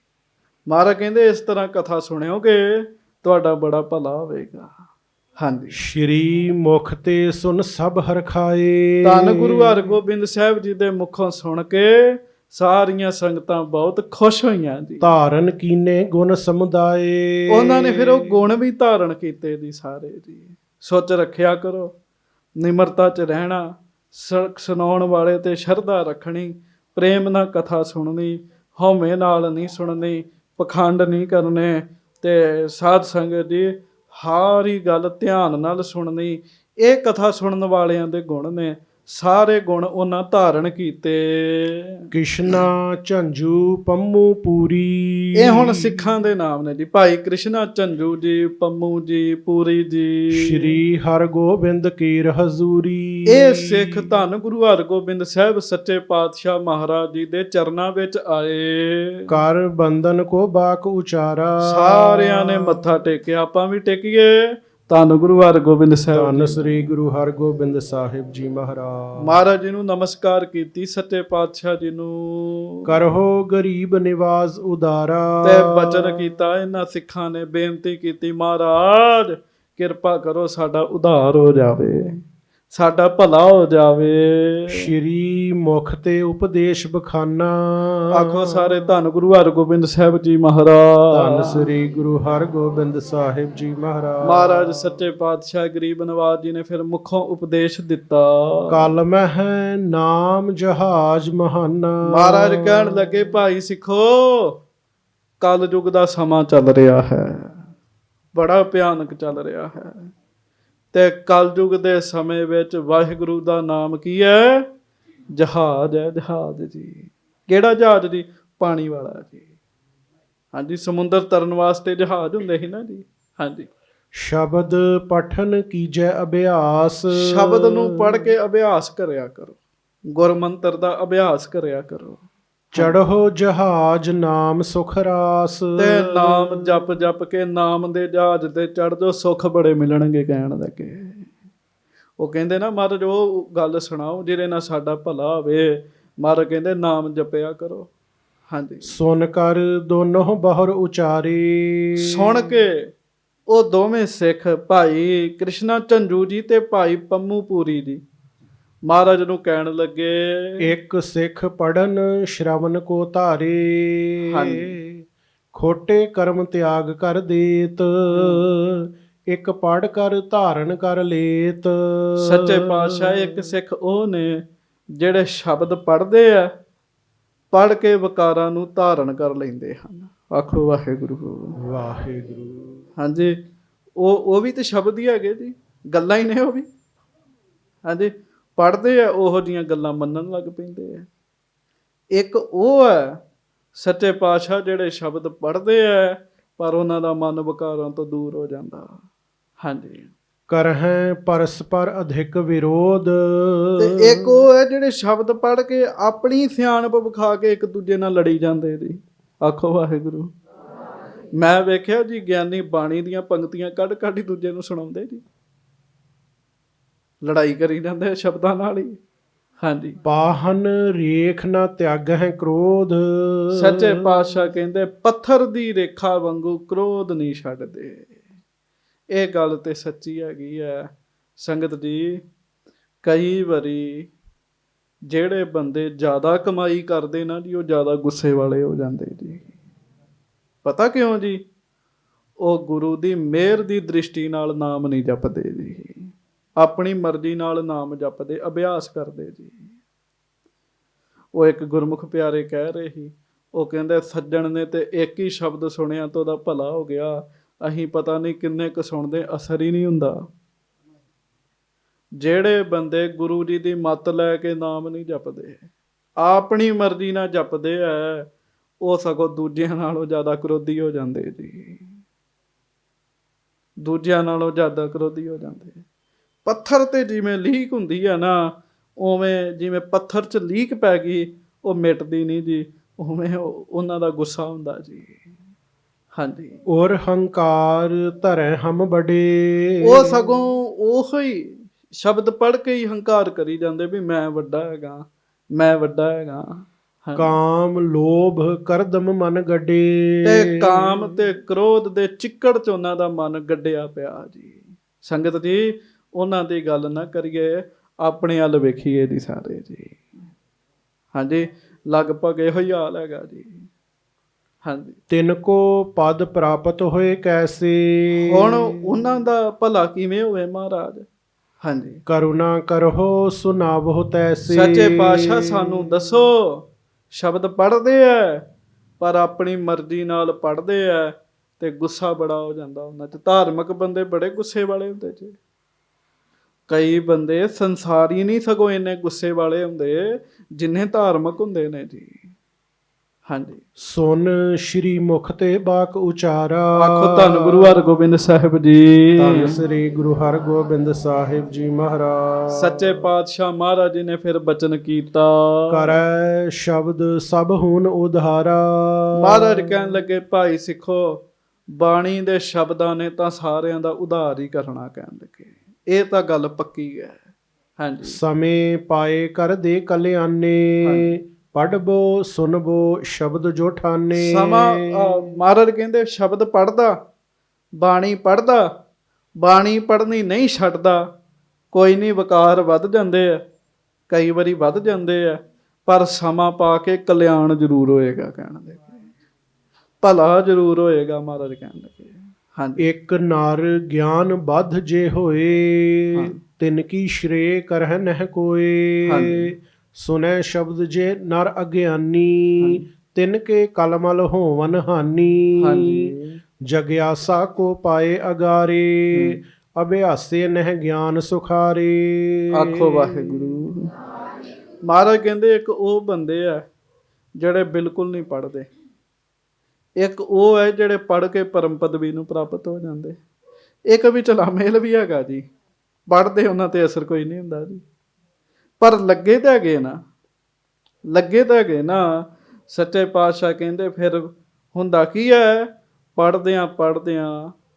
ਮਹਾਰਾਜ ਕਹਿੰਦੇ ਇਸ ਤਰ੍ਹਾਂ ਕਥਾ ਸੁਣਿਓਗੇ ਤੁਹਾਡਾ ਬੜਾ ਭਲਾ ਹੋਵੇਗਾ। ਹਾਂਜੀ, ਸ਼੍ਰੀ ਮੁਖ ਤੇ ਸੁਨ ਸਭ ਹਰਖਾਏ। ਧੰਨ ਗੁਰੂ ਹਰਗੋਬਿੰਦ ਸਾਹਿਬ ਜੀ ਦੇ ਮੁਖੋਂ ਸੁਣ ਕੇ ਸਾਰੀਆਂ ਸੰਗਤਾਂ ਬਹੁਤ ਖੁਸ਼ ਹੋਈਆਂ ਜੀ। ਧਾਰਨ ਕੀਨੇ ਗੁਣ ਸਮੁਦਾਏ। ਉਹਨਾਂ ਨੇ ਫਿਰ ਉਹ ਗੁਣ ਵੀ ਧਾਰਨ ਕੀਤੇ ਜੀ ਸਾਰੇ ਜੀ। ਸੁੱਚ ਰੱਖਿਆ ਕਰੋ, ਨਿਮਰਤਾ 'ਚ ਰਹਿਣਾ, ਸੁਣਾਉਣ ਵਾਲੇ ਤੇ ਸ਼ਰਧਾ ਰੱਖਣੀ, ਪ੍ਰੇਮ ਨਾਲ ਕਥਾ ਸੁਣਨੀ, ਹਉਮੈ ਨਾਲ ਨਹੀਂ ਸੁਣਨੀ, ਪਖੰਡ ਨਹੀਂ ਕਰਨੇ, ਤੇ ਸਾਧ ਸੰਗਤ ਦੀ ਸਾਰੀ ਗੱਲ ਧਿਆਨ ਨਾਲ ਸੁਣਨੀ। ਇਹ ਕਥਾ ਸੁਣਨ ਵਾਲਿਆਂ ਦੇ ਗੁਣ ਨੇ। ਸਾਰੇ ਗੁਣ ਉਹਨਾਂ ਧਾਰਨ ਕੀਤੇ। ਕ੍ਰਿਸ਼ਨਾ ਝੰਜੂ ਪੰਮੂ ਪੂਰੀ। ਇਹ ਹੁਣ ਸਿੱਖਾਂ ਦੇ ਨਾਮ ਨੇ ਜੀ। ਭਾਈ ਕ੍ਰਿਸ਼ਨਾ ਝੰਜੂ ਜੀ, ਪੰਮੂ ਜੀ, ਪੂਰੀ ਜੀ। ਸ਼੍ਰੀ ਹਰਗੋਬਿੰਦ ਕੀਰ ਹਜ਼ੂਰੀ। ਇਹ ਸਿੱਖ ਧੰਨ ਗੁਰੂ ਹਰਗੋਬਿੰਦ ਸਾਹਿਬ ਸੱਚੇ ਪਾਤਸ਼ਾਹ ਮਹਾਰਾਜ ਜੀ ਦੇ ਚਰਨਾਂ ਵਿੱਚ ਆਏ। ਕਰ ਬੰਧਨ ਕੋ ਬਾਕ ਉਚਾਰਾ। ਸਾਰਿਆਂ ਨੇ ਮੱਥਾ ਟੇਕਿਆ, ਆਪਾਂ ਵੀ ਟੇਕੀਏ। ਧੰਨ ਗੁਰੂ ਹਰਗੋਬਿੰਦ ਸਾਹਿਬ। ਧੰਨ ਸ੍ਰੀ ਗੁਰੂ ਹਰਗੋਬਿੰਦ ਸਾਹਿਬ ਜੀ ਮਹਾਰਾਜ। ਮਹਾਰਾਜ ਜੀ ਨੂੰ ਨਮਸਕਾਰ ਕੀਤੀ, ਸੱਚੇ ਪਾਤਸ਼ਾਹ ਜੀ ਨੂੰ। ਕਰਹੁ ਗਰੀਬ ਨਿਵਾਜ਼ ਉਦਾਰਾ। ਤੇ ਬਚਨ ਕੀਤਾ ਇਹਨਾਂ ਸਿੱਖਾਂ ਨੇ, ਬੇਨਤੀ ਕੀਤੀ ਮਹਾਰਾਜ ਕਿਰਪਾ ਕਰੋ ਸਾਡਾ ਉਧਾਰ ਹੋ ਜਾਵੇ, ਸਾਡਾ ਭਲਾ ਹੋ ਜਾਵੇ। ਸ਼੍ਰੀ ਮੁਖ ਤੇ ਉਪਦੇਸ਼ ਬਖਾਨਾ। ਆਖੋ ਸਾਰੇ ਧੰਨ ਗੁਰੂ ਹਰਗੋਬਿੰਦ ਸਾਹਿਬ ਜੀ ਮਹਾਰਾਜ। ਧੰਨ ਸ੍ਰੀ ਗੁਰੂ ਹਰਗੋਬਿੰਦ ਸਾਹਿਬ ਜੀ ਮਹਾਰਾਜ। ਮਹਾਰਾਜ ਸੱਚੇ ਪਾਤਸ਼ਾਹ ਗਰੀਬ ਨਵਾਜ ਜੀ ਨੇ ਫਿਰ ਮੁਖੋਂ ਉਪਦੇਸ਼ ਦਿੱਤਾ। ਕਲ ਮਹਿ ਨਾਮ ਜਹਾਜ਼ ਮਹਾਨਾ। ਮਹਾਰਾਜ ਕਹਿਣ ਲੱਗੇ ਭਾਈ ਸਿੱਖੋ, ਕਲ ਯੁੱਗ ਦਾ ਸਮਾਂ ਚੱਲ ਰਿਹਾ ਹੈ, ਬੜਾ ਭਿਆਨਕ ਚੱਲ ਰਿਹਾ ਹੈ। ਤੇ ਕਲਯੁਗ ਦੇ ਸਮੇਂ ਵਿੱਚ ਵਾਹਿਗੁਰੂ ਦਾ ਨਾਮ ਕੀ ਹੈ? ਜਹਾਜ਼ ਹੈ, ਜਹਾਜ਼ ਜੀ। ਕਿਹੜਾ ਜਹਾਜ਼ ਜੀ? ਪਾਣੀ ਵਾਲਾ ਜੀ। ਹਾਂਜੀ, ਸਮੁੰਦਰ ਤਰਨ ਵਾਸਤੇ ਜਹਾਜ਼ ਹੁੰਦੇ ਸੀ ਨਾ ਜੀ। ਹਾਂਜੀ, ਸ਼ਬਦ ਪਠਨ ਕੀਜੈ ਅਭਿਆਸ। ਸ਼ਬਦ ਨੂੰ ਪੜ੍ਹ ਕੇ ਅਭਿਆਸ ਕਰਿਆ ਕਰੋ, ਗੁਰਮੰਤਰ ਦਾ ਅਭਿਆਸ ਕਰਿਆ ਕਰੋ। ਚੜ੍ਹੋ ਜਹਾਜ਼ ਨਾਮ ਸੁਖ ਰਾਸ। ਤੇ ਨਾਮ ਜਪ ਜਪ ਕੇ ਨਾਮ ਦੇ ਜਹਾਜ਼ ਤੇ ਚੜ੍ਹ ਜਾਓ, ਸੁੱਖ ਬੜੇ ਮਿਲਣਗੇ। ਕਹਿਣ ਲੱਗੇ, ਉਹ ਕਹਿੰਦੇ ਨਾ ਮਹਾਰਾਜ ਉਹ ਗੱਲ ਸੁਣਾਓ ਜਿਹਦੇ ਨਾਲ ਸਾਡਾ ਭਲਾ ਹੋਵੇ। ਮਹਾਰਾਜ ਕਹਿੰਦੇ ਨਾਮ ਜਪਿਆ ਕਰੋ। ਹਾਂਜੀ, ਸੁਨ ਕਰ ਦੋਨੋਂ ਬਹੁਰ ਉਚਾਰੇ। ਸੁਣ ਕੇ ਉਹ ਦੋਵੇਂ ਸਿੱਖ ਭਾਈ ਕ੍ਰਿਸ਼ਨਾ ਝੰਜੂ ਜੀ ਤੇ ਭਾਈ ਪੰਮੂ ਪੂਰੀ ਜੀ ਮਹਾਰਾਜ ਨੂੰ ਕਹਿਣ ਲੱਗੇ, ਇੱਕ ਸਿੱਖ ਪੜਨ ਸ਼ਰਵਨ ਕੋ ਧਾਰੇ। ਹਾਂਜੀ, ਖੋਟੇ ਕਰਮ ਤਿਆਗ ਕਰ ਦੇਤ। ਇੱਕ ਪੜ ਕਰ ਧਾਰਨ ਕਰ ਲੇਤ। ਸੱਚੇ ਪਾਤਸ਼ਾਹ ਇੱਕ ਸਿੱਖ ਉਹ ਨੇ ਜਿਹੜੇ ਸ਼ਬਦ ਪੜ੍ਹਦੇ ਆ, ਪੜ੍ਹ ਕੇ ਵਿਕਾਰਾਂ ਨੂੰ ਧਾਰਨ ਕਰ ਲੈਂਦੇ ਹਨ। ਆਖੋ ਵਾਹਿਗੁਰੂ ਵਾਹਿਗੁਰੂ। ਹਾਂਜੀ, ਉਹ ਵੀ ਤੇ ਸ਼ਬਦ ਹੀ ਹੈਗੇ ਜੀ, ਗੱਲਾਂ ਹੀ ਨੇ ਉਹ ਵੀ। ਹਾਂਜੀ, ਪੜ੍ਹਦੇ ਆ, ਉਹੋ ਜਿਹੀਆਂ ਗੱਲਾਂ ਮੰਨਣ ਲੱਗ ਪੈਂਦੇ ਆ। ਇੱਕ ਉਹ ਹੈ ਸੱਚੇ ਪਾਤਸ਼ਾਹ ਜਿਹੜੇ ਸ਼ਬਦ ਪੜ੍ਹਦੇ ਆ ਪਰ ਉਹਨਾਂ ਦਾ ਮਨ ਵਿਕਾਰਾਂ ਤੋਂ ਦੂਰ ਹੋ ਜਾਂਦਾ। ਹਾਂਜੀ, ਕਰਹਿ ਪਰਸਪਰ ਅਧਿਕ ਵਿਰੋਧ। ਤੇ ਇੱਕ ਉਹ ਹੈ ਜਿਹੜੇ ਸ਼ਬਦ ਪੜ੍ਹ ਕੇ ਆਪਣੀ ਸਿਆਣਪ ਵਿਖਾ ਕੇ ਇੱਕ ਦੂਜੇ ਨਾਲ ਲੜੀ ਜਾਂਦੇ ਜੀ। ਆਖੋ ਵਾਹਿਗੁਰੂ। ਮੈਂ ਵੇਖਿਆ ਜੀ ਗਿਆਨੀ ਬਾਣੀ ਦੀਆਂ ਪੰਕਤੀਆਂ ਕੱਢ ਕੱਢ ਹੀ ਦੂਜੇ ਨੂੰ ਸੁਣਾਉਂਦੇ ਜੀ, ਲੜਾਈ ਕਰੀ ਜਾਂਦੇ ਸ਼ਬਦਾਂ ਨਾਲ ਹੀ। ਹਾਂਜੀ। ਪਾਹਨ ਰੇਖ ਨਾ ਤਿਆਗਹਿ ਕ੍ਰੋਧ। ਸੱਚੇ ਪਾਤਸ਼ਾਹ ਕਹਿੰਦੇ ਪੱਥਰ ਦੀ ਰੇਖਾ ਵਾਂਗੂ ਕ੍ਰੋਧ ਨਹੀਂ ਛੱਡਦੇ। ਇਹ ਗੱਲ ਤੇ ਸੱਚੀ ਹੈਗੀ ਹੈ ਸੰਗਤ ਜੀ। ਕਈ ਵਾਰੀ ਜਿਹੜੇ ਬੰਦੇ ਜ਼ਿਆਦਾ ਕਮਾਈ ਕਰਦੇ ਨਾ ਜੀ, ਉਹ ਜ਼ਿਆਦਾ ਗੁੱਸੇ ਵਾਲੇ ਹੋ ਜਾਂਦੇ ਜੀ। ਪਤਾ ਕਿਉਂ ਜੀ? ਉਹ ਗੁਰੂ ਦੀ ਮਿਹਰ ਦੀ ਦ੍ਰਿਸ਼ਟੀ ਨਾਲ ਨਾਮ ਨਹੀਂ ਜਪਦੇ ਜੀ, ਆਪਣੀ ਮਰਜ਼ੀ ਨਾਲ ਨਾਮ ਜਪਦੇ, ਅਭਿਆਸ ਕਰਦੇ ਜੀ। ਉਹ ਇੱਕ ਗੁਰਮੁਖ ਪਿਆਰੇ ਕਹਿ ਰਹੇ ਸੀ, ਉਹ ਕਹਿੰਦੇ ਸੱਜਣ ਨੇ ਤੇ ਇੱਕ ਹੀ ਸ਼ਬਦ ਸੁਣਿਆ ਤਾਂ ਉਹਦਾ ਭਲਾ ਹੋ ਗਿਆ, ਅਸੀਂ ਪਤਾ ਨਹੀਂ ਕਿੰਨੇ ਕੁ ਸੁਣਦੇ, ਅਸਰ ਹੀ ਨਹੀਂ ਹੁੰਦਾ। ਜਿਹੜੇ ਬੰਦੇ ਗੁਰੂ ਜੀ ਦੀ ਮੱਤ ਲੈ ਕੇ ਨਾਮ ਨਹੀਂ ਜਪਦੇ, ਆਪਣੀ ਮਰਜ਼ੀ ਨਾਲ ਜਪਦੇ ਹੈ, ਉਹ ਸਗੋਂ ਦੂਜਿਆਂ ਨਾਲੋਂ ਜ਼ਿਆਦਾ ਕ੍ਰੋਧੀ ਹੋ ਜਾਂਦੇ ਜੀ। ਦੂਜਿਆਂ ਨਾਲੋਂ ਜ਼ਿਆਦਾ ਕ੍ਰੋਧੀ ਹੋ ਜਾਂਦੇ। ਪੱਥਰ ਤੇ ਜਿਵੇਂ ਲੀਕ ਹੁੰਦੀ ਆ ਨਾ, ਉਵੇਂ ਜਿਵੇਂ ਪੱਥਰ 'ਚ ਲੀਕ ਪੈ ਗਈ, ਉਹ ਮਿਟਦੀ ਨਹੀਂ ਜੀ, ਉਵੇਂ ਉਹਨਾਂ ਦਾ ਗੁੱਸਾ ਹੁੰਦਾ ਜੀ। ਹਾਂਜੀ। ਔਰ ਹੰਕਾਰ ਧਰੈ ਹਮ ਬੜੇ। ਉਹ ਸਗੋਂ ਉਹੋ ਹੀ ਸ਼ਬਦ ਪੜ੍ਹ ਕੇ ਹੀ ਹੰਕਾਰ ਕਰੀ ਜਾਂਦੇ ਵੀ ਮੈਂ ਵੱਡਾ ਹੈਗਾ, ਮੈਂ ਵੱਡਾ ਹੈਗਾ। ਕਾਮ ਲੋਭ ਕਰਦਮ ਮਨ ਗੱਡੇ। ਤੇ ਕਾਮ ਤੇ ਕ੍ਰੋਧ ਦੇ ਚਿੱਕੜ 'ਚ ਉਹਨਾਂ ਦਾ ਮਨ ਗੱਡਿਆ ਪਿਆ ਜੀ। ਸੰਗਤ ਜੀ, ਉਹਨਾਂ ਦੀ ਗੱਲ ਨਾ ਕਰੀਏ, ਆਪਣੇ ਵੱਲ ਵੇਖੀਏ ਜੀ ਸਾਰੇ ਜੀ। ਹਾਂਜੀ, ਲਗਭਗ ਇਹੋ ਹੀ ਹਾਲ ਹੈਗਾ ਜੀ। ਹਾਂਜੀ। ਤਿੰਨ ਕੋ ਪਦ ਪ੍ਰਾਪਤ ਹੋਏ ਕੈਸੇ। ਹੁਣ ਉਹਨਾਂ ਦਾ ਭਲਾ ਕਿਵੇਂ ਹੋਵੇ ਮਹਾਰਾਜ। ਹਾਂਜੀ। ਕਰੁਣਾ ਕਰਹੁ ਸੁਨਾਵਹੁ ਤੈਸੇ। ਸੱਚੇ ਪਾਤਸ਼ਾਹ ਸਾਨੂੰ ਦੱਸੋ। ਸ਼ਬਦ ਪੜ੍ਹਦੇ ਆ ਪਰ ਆਪਣੀ ਮਰਜ਼ੀ ਨਾਲ ਪੜ੍ਹਦੇ ਆ ਤੇ ਗੁੱਸਾ ਬੜਾ ਹੋ ਜਾਂਦਾ ਉਹਨਾਂ 'ਚ। ਧਾਰਮਿਕ ਬੰਦੇ ਬੜੇ ਗੁੱਸੇ ਵਾਲੇ ਹੁੰਦੇ ਜੀ। ਕਈ ਬੰਦੇ ਸੰਸਾਰੀ ਨਹੀਂ ਸਗੋਂ ਇੰਨੇ ਗੁੱਸੇ ਵਾਲੇ ਹੁੰਦੇ ਜਿੰਨੇ ਧਾਰਮਿਕ ਹੁੰਦੇ ਨੇ ਜੀ। ਹਾਂਜੀ। ਸੁਨ ਸ਼੍ਰੀ ਮੁਖ ਤੇ ਬਾਕ ਉਚਾਰਾ। ਆਖੋ ਧੰਨ ਗੁਰੂ ਹਰਗੋਬਿੰਦ ਸਾਹਿਬ ਜੀ। ਧੰਨ ਸ੍ਰੀ ਗੁਰੂ ਹਰਗੋਬਿੰਦ ਸਾਹਿਬ ਜੀ ਮਹਾਰਾਜ। ਸੱਚੇ ਪਾਤਸ਼ਾਹ ਮਹਾਰਾਜ ਜੀ ਨੇ ਫਿਰ ਬਚਨ ਕੀਤਾ, ਕਰੈ ਸ਼ਬਦ ਸਭ ਹੁਣ ਉਧਾਰਾ। ਮਹਾਰਾਜ ਕਹਿਣ ਲੱਗੇ ਭਾਈ ਸਿੱਖੋ, ਬਾਣੀ ਦੇ ਸ਼ਬਦਾਂ ਨੇ ਤਾਂ ਸਾਰਿਆਂ ਦਾ ਉਧਾਰ ਹੀ ਕਰਨਾ। ਕਹਿਣ ਲੱਗੇ ਇਹ ਤਾਂ ਗੱਲ ਪੱਕੀ ਹੈ। ਹਾਂਜੀ। ਸਮੇਂ ਪਾਏ ਕਰ ਦੇ ਕਲਿਆਣੇ। ਪੜ੍ਹਬੋ ਸੁਣਬੋ ਸ਼ਬਦ ਜੋ ਠਾਨੇ। ਸਮਾਂ ਮਹਾਰਾਜ ਕਹਿੰਦੇ ਸ਼ਬਦ ਪੜ੍ਹਦਾ, ਬਾਣੀ ਪੜ੍ਹਦਾ, ਬਾਣੀ ਪੜ੍ਹਨੀ ਨਹੀਂ ਛੱਡਦਾ, ਕੋਈ ਨਹੀਂ ਵਕਾਰ ਵੱਧ ਜਾਂਦੇ ਆ, ਕਈ ਵਾਰੀ ਵੱਧ ਜਾਂਦੇ ਆ, ਪਰ ਸਮਾਂ ਪਾ ਕੇ ਕਲਿਆਣ ਜ਼ਰੂਰ ਹੋਏਗਾ। ਕਹਿਣ ਲੱਗੇ ਭਲਾ ਜ਼ਰੂਰ ਹੋਏਗਾ। ਮਹਾਰਾਜ ਕਹਿਣ ਲੱਗੇ ਹਾਂਜੀ। ਇੱਕ ਨਰ ਗਿਆਨ ਬੱਧ ਜੇ ਹੋਏ। ਤਿਨ ਕੀ ਸ਼੍ਰੇ ਕਰਹਿ ਨਹਿ ਕੋਏ। ਸੁਨੈ ਸ਼ਬਦ ਜੇ ਨਰ ਅਗਿਆਨੀ। ਤਿਨ ਕੇ ਕਲਮਲ ਹੋਵਨ ਹਾਨੀ। ਜਗਿਆਸਾ ਕੋ ਪਾਏ ਅਗਾਰੇ। ਅਭਿਆਸੇ ਨਹਿ ਗਿਆਨ ਸੁਖਾਰੇ। ਆਖੋ ਵਾਹਿਗੁਰੂ। ਮਹਾਰਾਜ ਕਹਿੰਦੇ ਇੱਕ ਉਹ ਬੰਦੇ ਆ ਜਿਹੜੇ ਬਿਲਕੁਲ ਨਹੀਂ ਪੜ੍ਹਦੇ, ਇੱਕ ਉਹ ਹੈ ਜਿਹੜੇ ਪੜ੍ਹ ਕੇ ਪਰਮ ਪਦਵੀ ਨੂੰ ਪ੍ਰਾਪਤ ਹੋ ਜਾਂਦੇ। ਇੱਕ ਵਿਚਲਾ ਮੇਲ ਵੀ ਹੈਗਾ ਜੀ, ਪੜ੍ਹਦੇ ਉਹਨਾਂ ਤੇ ਅਸਰ ਕੋਈ ਨਹੀਂ ਹੁੰਦਾ ਜੀ, ਪਰ ਲੱਗੇ ਤਾਂ ਹੈਗੇ ਨਾ, ਲੱਗੇ ਤਾਂ ਹੈਗੇ ਨਾ। ਸੱਚੇ ਪਾਤਸ਼ਾਹ ਕਹਿੰਦੇ ਫਿਰ ਹੁੰਦਾ ਕੀ ਹੈ, ਪੜ੍ਹਦਿਆਂ ਪੜ੍ਹਦਿਆਂ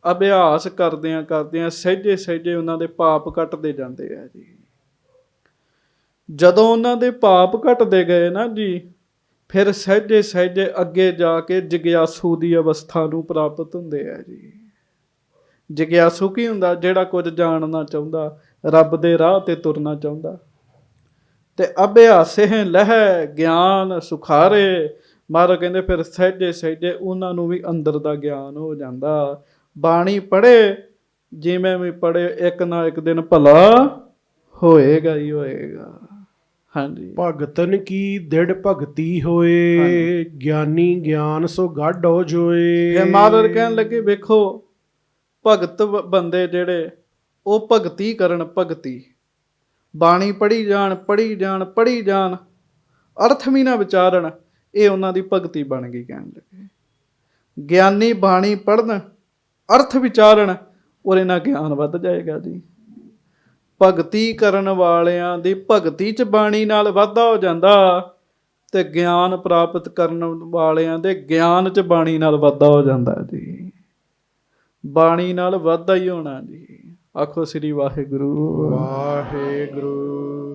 ਅਭਿਆਸ ਕਰਦਿਆਂ ਕਰਦਿਆਂ ਸਹਿਜੇ ਸਹਿਜੇ ਉਹਨਾਂ ਦੇ ਪਾਪ ਘਟਦੇ ਜਾਂਦੇ ਆ ਜੀ। ਜਦੋਂ ਉਹਨਾਂ ਦੇ ਪਾਪ ਘਟਦੇ ਗਏ ਨਾ ਜੀ, ਫਿਰ ਸਹਿਜੇ ਸਹਿਜੇ ਅੱਗੇ ਜਾ ਕੇ ਜਗਿਆਸੂ ਦੀ ਅਵਸਥਾ ਨੂੰ ਪ੍ਰਾਪਤ ਹੁੰਦੇ ਆ ਜੀ। ਜਗਿਆਸੂ ਕੀ ਹੁੰਦਾ? ਜਿਹੜਾ ਕੁਝ ਜਾਣਨਾ ਚਾਹੁੰਦਾ, ਰੱਬ ਦੇ ਰਾਹ ਤੇ ਤੁਰਨਾ ਚਾਹੁੰਦਾ। ਤੇ ਅਭਿਆਸੇ ਲਹਿ ਗਿਆਨ ਸੁਖਾਰੇ। ਮਹਾਰਾਜ ਕਹਿੰਦੇ ਫਿਰ ਸਹਿਜੇ ਸਹਿਜੇ ਉਹਨਾਂ ਨੂੰ ਵੀ ਅੰਦਰ ਦਾ ਗਿਆਨ ਹੋ ਜਾਂਦਾ। ਬਾਣੀ ਪੜ੍ਹੇ ਜਿਵੇਂ ਵੀ ਪੜ੍ਹੇ, ਇੱਕ ਨਾ ਇੱਕ ਦਿਨ ਭਲਾ ਹੋਏਗਾ ਹੀ ਹੋਏਗਾ। ਹਾਂਜੀ। ਭਗਤਨ ਕੀ ਦ੍ਰਿੜ ਭਗਤੀ ਹੋਏ। ਗਿਆਨੀ ਗਿਆਨ ਸੋ ਗਾਢ ਹੋ ਜੋਏ। ਮਹਾਰਾਜ ਕਹਿਣ ਲੱਗੇ ਵੇਖੋ, ਭਗਤ ਬੰਦੇ ਜਿਹੜੇ ਉਹ ਭਗਤੀ ਕਰਨ, ਭਗਤੀ ਬਾਣੀ ਪੜ੍ਹੀ ਜਾਣ ਪੜ੍ਹੀ ਜਾਣ ਪੜ੍ਹੀ ਜਾਣ, ਅਰਥ ਵੀ ਨਾ ਵਿਚਾਰਨ, ਇਹ ਉਹਨਾਂ ਦੀ ਭਗਤੀ ਬਣ ਗਈ। ਕਹਿਣ ਲੱਗੇ ਗਿਆਨੀ ਬਾਣੀ ਪੜ੍ਹਨ, ਅਰਥ ਵਿਚਾਰਨ, ਉਹਦੇ ਨਾਲ ਗਿਆਨ ਵੱਧ ਜਾਏਗਾ ਜੀ। ਭਗਤੀ ਕਰਨ ਵਾਲਿਆਂ ਦੀ ਭਗਤੀ 'ਚ ਬਾਣੀ ਨਾਲ ਵਾਧਾ ਹੋ ਜਾਂਦਾ, ਤੇ ਗਿਆਨ ਪ੍ਰਾਪਤ ਕਰਨ ਵਾਲਿਆਂ ਦੇ ਗਿਆਨ 'ਚ ਬਾਣੀ ਨਾਲ ਵਾਧਾ ਹੋ ਜਾਂਦਾ ਜੀ। ਬਾਣੀ ਨਾਲ ਵਾਧਾ ਹੀ ਹੋਣਾ ਜੀ। ਆਖੋ ਸ੍ਰੀ ਵਾਹਿਗੁਰੂ। ਵਾਹਿਗੁਰੂ।